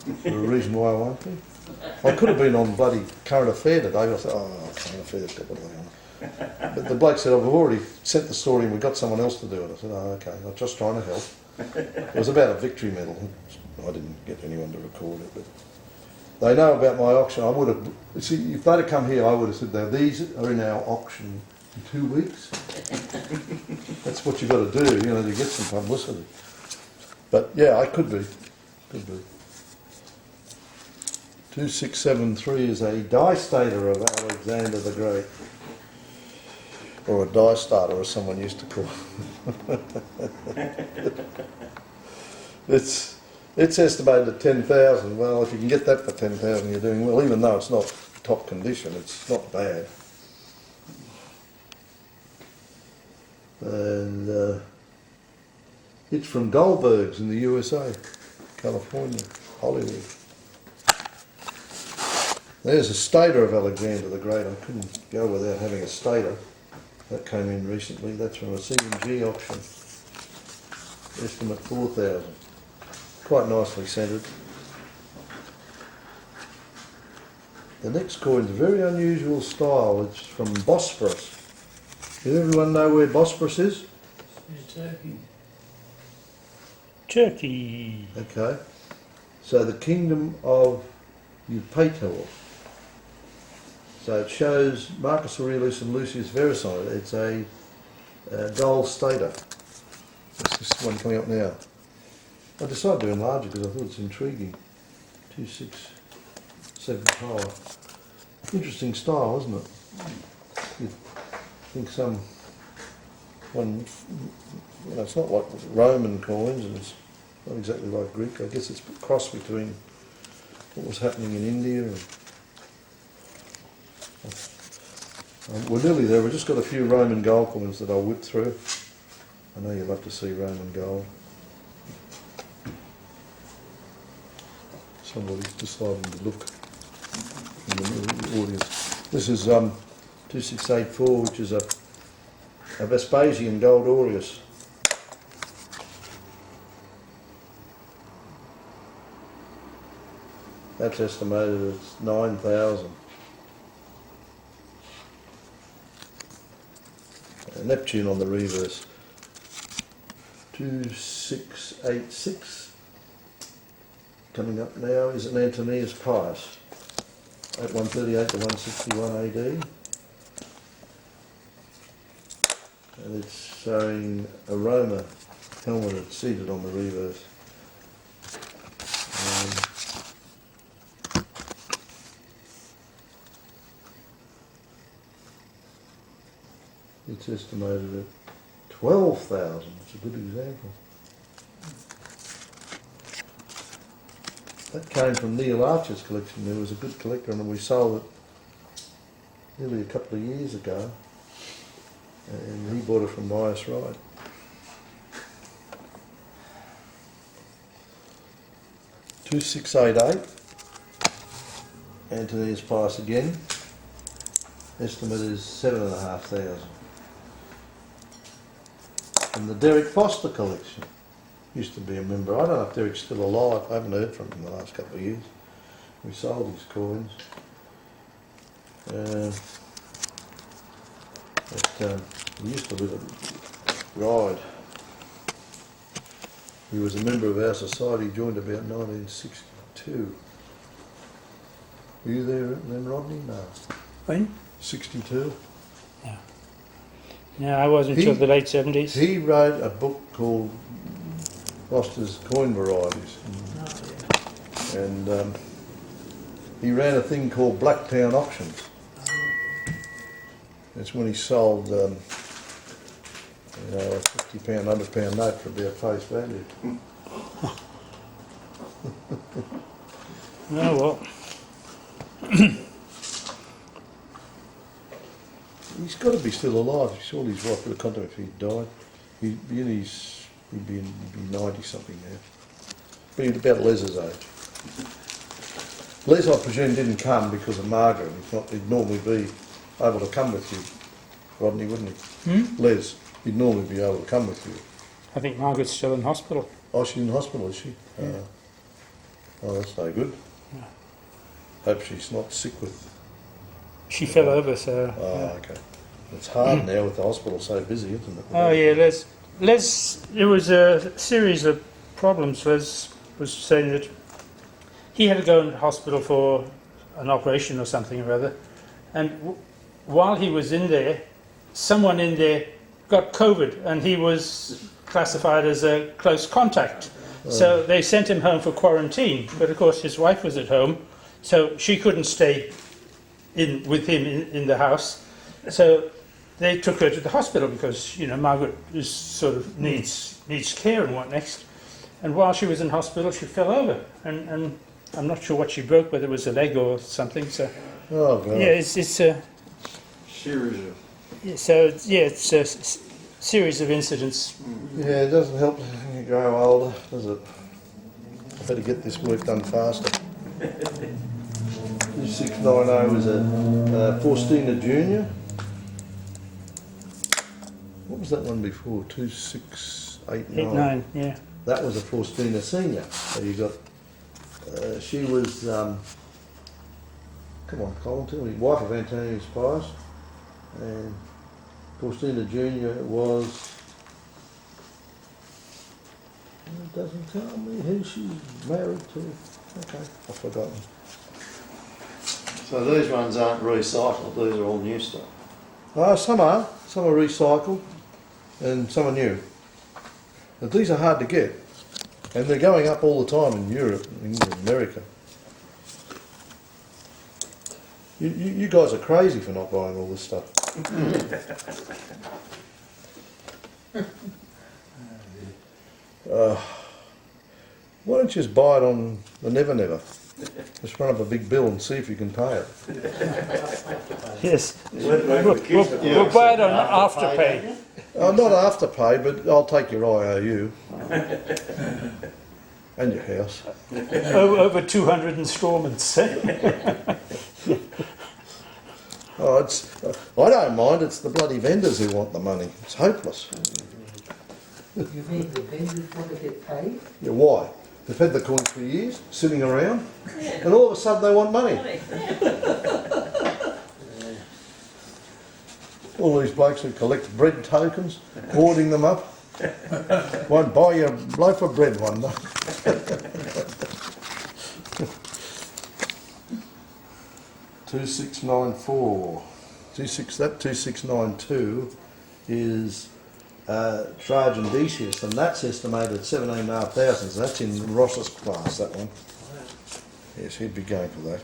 Is there a reason why I won't be? I could have been on bloody Current Affair today. I thought, Current Affair's got what are they on? But the bloke said, I've already sent the story and we've got someone else to do it. I said, oh, okay, I'm just trying to help. It was about a victory medal. I didn't get anyone to record it, but they know about my auction. I would have, see, if they'd have come here, I would have said, now these are in our auction in 2 weeks. That's what you've got to do, you know, to get some publicity. But yeah, I could be. 2673 is a die stater of Alexander the Great. Or a die starter, as someone used to call it. It's estimated at 10,000. Well, if you can get that for 10,000, you're doing well, even though it's not top condition, it's not bad. And It's from Goldberg's in the USA, California, Hollywood. There's a stater of Alexander the Great. I couldn't go without having a stater. That came in recently. That's from a C&G auction. Estimate 4,000. Quite nicely centred. The next coin's a very unusual style. It's from Bosporus. Does everyone know where Bosporus is? Turkey. Okay. So the kingdom of Eupator. So it shows Marcus Aurelius and Lucius Verus on it. It's a gold stater. That's this one coming up now. I decided to enlarge it because I thought it's intriguing. 2675. Interesting style, isn't it? You'd think it's not like Roman coins, and it's not exactly like Greek. I guess it's a cross between what was happening in India and we're nearly there. We've just got a few Roman gold coins that I'll whip through. I know you love to see Roman gold. Somebody's deciding to look in the audience. This is 2684, which is a Vespasian gold aureus. That's estimated at 9,000. Neptune on the reverse. 2686. Coming up now is an Antonius Pius. At 138 to 161 AD. And it's showing a Roma helmeted seated on the reverse. It's estimated at 12,000. It's a good example. That came from Neil Archer's collection. There was a good collector and we sold it nearly a couple of years ago. And he bought it from Myers Wright. $2,688. Antonius Pius again. Estimate is 7,500. From the Derek Foster collection. Used to be a member. I don't know if Derek's still alive. I haven't heard from him in the last couple of years. We sold his coins. He used to live at Ryde. He was a member of our society, joined about 1962. Were you there then, Rodney? No. When? 62. No, I wasn't until the late 70s. He wrote a book called Foster's Coin Varieties. And he ran a thing called Blacktown Auctions. That's when he sold a £50, £100 note for about face value. Oh well. He's got to be still alive. Surely his wife would have contacted if he died. He'd be 90 something now. But he's about Les's age. Les, I presume, didn't come because of Margaret. If not, he'd normally be able to come with you, Rodney, wouldn't he? Les, he'd normally be able to come with you. I think Margaret's still in hospital. Oh, she's in hospital, is she? Yeah. Oh, that's no good. Yeah. Hope she's not sick with... She fell over, so... Oh, okay. It's hard now with the hospital so busy, isn't it? Oh yeah, Les, there was a series of problems. Les was saying that he had to go into hospital for an operation or something or other, and while he was in there, someone in there got COVID and he was classified as a close contact. So they sent him home for quarantine, but of course his wife was at home, so she couldn't stay with him in the house. So they took her to the hospital because, Margaret is sort of needs care and what next. And while she was in hospital, she fell over, and I'm not sure what she broke, whether it was a leg or something. So Oh, God. yeah, it's Series of... so yeah, it's series of incidents. Yeah, it doesn't help when you grow older, does it? I better get this work done faster. 2690 is a Faustina Junior. What was that one before? 2689. 89, yeah. That was a Faustina Senior. So you got, she was, come on, Colin, tell me, wife of Antonio Spies. And Faustina Junior was, it doesn't tell me who she's married to. Okay, I've forgotten. So these ones aren't recycled, these are all new stuff. Some are recycled and some are new. But these are hard to get, and they're going up all the time in Europe, in America. You guys are crazy for not buying all this stuff. Why don't you just buy it on the Never Never? Just run up a big bill and see if you can pay it. Yes. We'll buy it on Afterpay. Oh, not Afterpay, but I'll take your IOU. And your house. Over 200 instalments. Oh, I don't mind, it's the bloody vendors who want the money. It's hopeless. You mean the vendors want to get paid? Yeah, why? They've had the coins for years, sitting around, and all of a sudden they want money. All these blokes who collect bread tokens, hoarding them up, won't buy you a loaf of bread one day. 2694. 2692 is Trajan Decius, and that's estimated at 17,500. So that's in Ross's class, that one. Yes, he'd be going for that.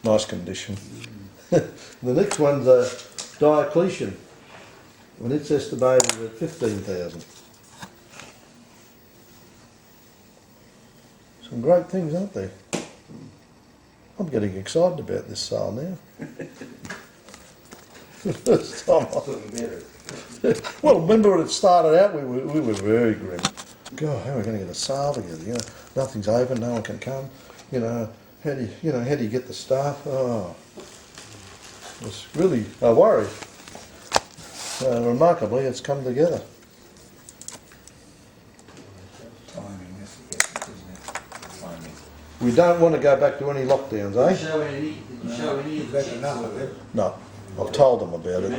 Nice condition. The next one's Diocletian, and it's estimated at 15,000. Some great things, aren't there? I'm getting excited about this sale now. First time well, remember when it started out, we were very grim. God, how are we going to get a sale together? You know, nothing's open, no one can come. You know, how do you get the staff? Oh, it's really a worry. Remarkably, it's come together. Timing, that's the essence, isn't it? Timing. We don't want to go back to any lockdowns, eh? Did you show any of the That's chicks enough or- of it. No, I've told them about it.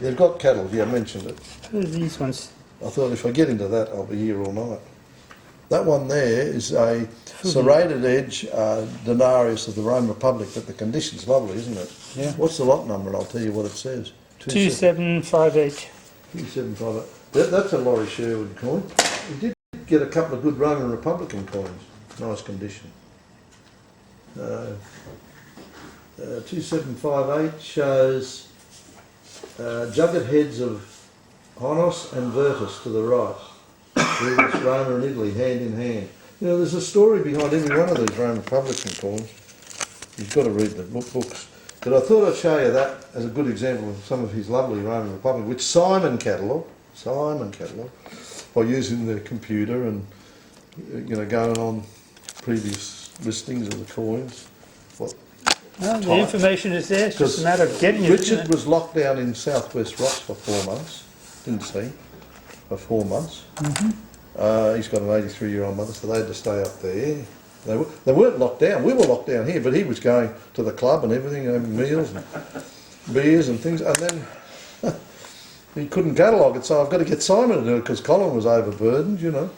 They've got cattle, yeah, I mentioned it. Who are these ones? I thought if I get into that, I'll be here all night. That one there is a serrated edge denarius of the Roman Republic, but the condition's lovely, isn't it? Yeah. What's the lot number? And I'll tell you what it says. 2758. 2758. That's a Laurie Sherwood coin. We did get a couple of good Roman Republican coins. Nice condition. 2758 shows jugget heads of Honos and Virtus to the right. There's Roma and Italy hand in hand. You know, there's a story behind every one of these Roman Republican coins. You've got to read the books. But I thought I'd show you that as a good example of some of his lovely Roman Republic, which Simon catalogued, by using the computer and, you know, going on previous listings of the coins. Well, the information is there, it's just a matter of getting it. Richard isn't it? was locked down in Southwest Rocks for 4 months, didn't he? For 4 months. He's got an 83-year-old mother, so they had to stay up there. They weren't locked down. We were locked down here, but he was going to the club and everything, having meals and beers and things. And then he couldn't catalogue it, so I've got to get Simon to do it because Colin was overburdened, you know.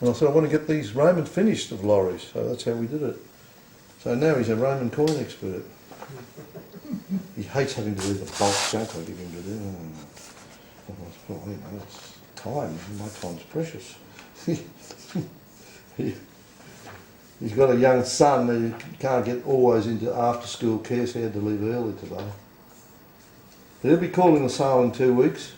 And I said, I want to get these Roman finished of lorries, so that's how we did it. So now he's a Roman coin expert. He hates having to do the bulk junk I give him to do. Well, you know, it's time. My time's precious. He's got a young son who can't get always into after-school care, so he had to leave early today. But he'll be calling the sale in 2 weeks.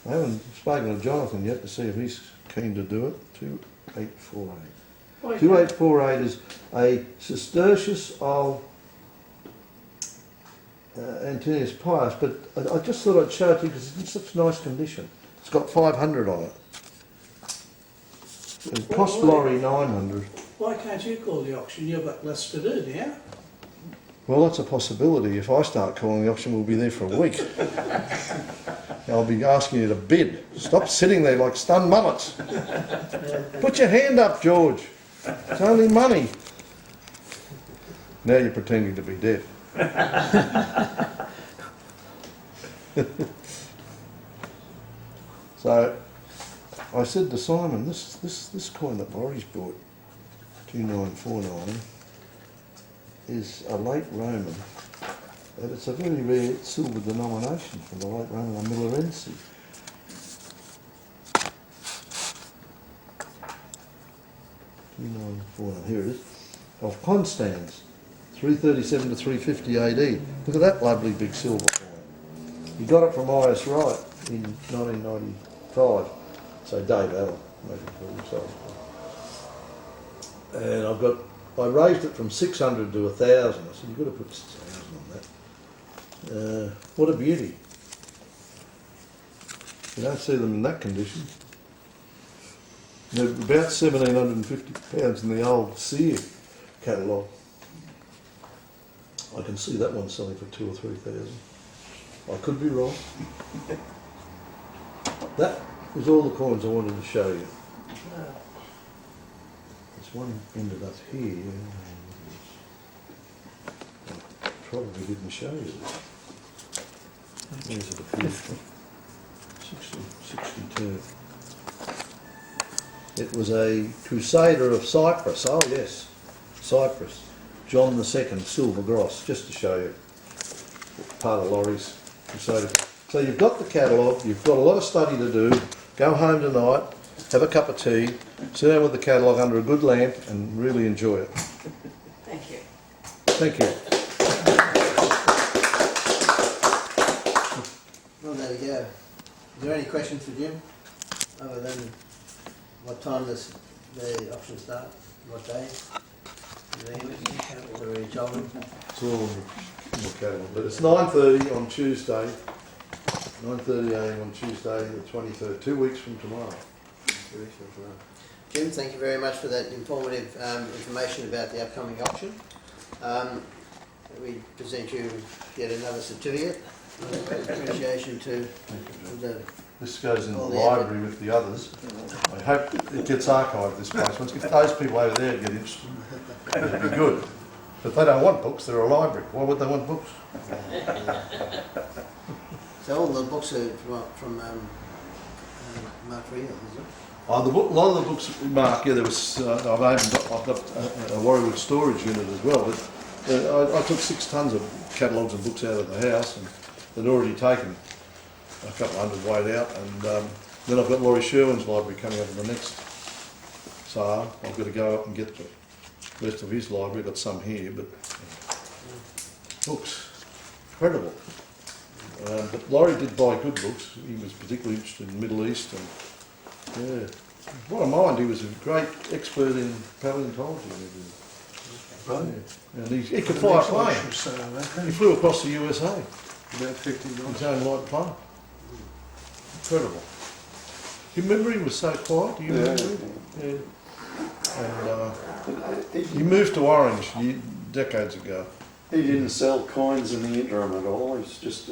I haven't spoken to Jonathan yet to see if he's keen to do it. 2848. 2848 is a Sestertius of Antonius Pius, but I just thought I'd show it to you because it's in such nice condition. It's got 500 on it. It cost Laurie 900. Why can't you call the auction? You've got less to do now. Well, that's a possibility. If I start calling the auction, we'll be there for a week. I'll be asking you to bid. Stop sitting there like stunned mullets. Put your hand up, George. It's only money. Now you're pretending to be deaf. So I said to Simon, this coin that Laurie's bought, 2949, is a late Roman, and it's a very rare silver denomination from the late Roman, a Millerensi. Here it is, of Constans, 337 to 350 AD. Look at that lovely big silver coin. He got it from I.S. Wright in 1995. So Dave Allen made it for himself. And I raised it from 600 to 1,000. I said, you've got to put 6,000 on that. What a beauty. You don't see them in that condition. They're about £1,750 in the old Sear catalogue. I can see that one selling for 2,000 or 3,000. I could be wrong. That is all the coins I wanted to show you. There's one ended up here. I probably didn't show you this. There's it appears. 62. It was a Crusader of Cyprus. Oh yes, Cyprus. John II, silver gross, just to show you part of Laurie's Crusader. So you've got the catalogue, you've got a lot of study to do. Go home tonight, have a cup of tea, sit down with the catalogue under a good lamp and really enjoy it. Thank you. Thank you. Well, there we go. Is there any questions for Jim? Other than what time does the auction start? What day? Already told him. It's all in the catalogue. But it's 9:30 on Tuesday. 9:30 a.m. on Tuesday, the 23rd, 2 weeks from tomorrow. Jim, thank you very much for that informative information about the upcoming auction. We present you yet another certificate. Appreciation to the. This goes in the library with the others. I hope it gets archived, this place. Once if those people over there get interested, it'd be good. But they don't want books, they're a library. Why would they want books? So all the books are from Mark Real, is it? Oh, a lot of the books, Mark, yeah, there was, I've got a Warriwood storage unit as well, but I took 6 tonnes of catalogues and books out of the house and they'd already taken a couple of hundred weight out, and then I've got Laurie Sherwin's library coming up in the next sale. I've got to go up and get the rest of his library. I've got some here, but books, incredible. But Laurie did buy good books. He was particularly interested in the Middle East, and yeah, what a mind. He was a great expert in paleontology and everything. Right. Yeah. And he could fly a plane. He flew across the USA. About 50 His own light plane. Incredible. You remember he was so quiet? Do you remember him? Yeah. And he moved to Orange decades ago. He didn't sell coins in the interim at all. He was just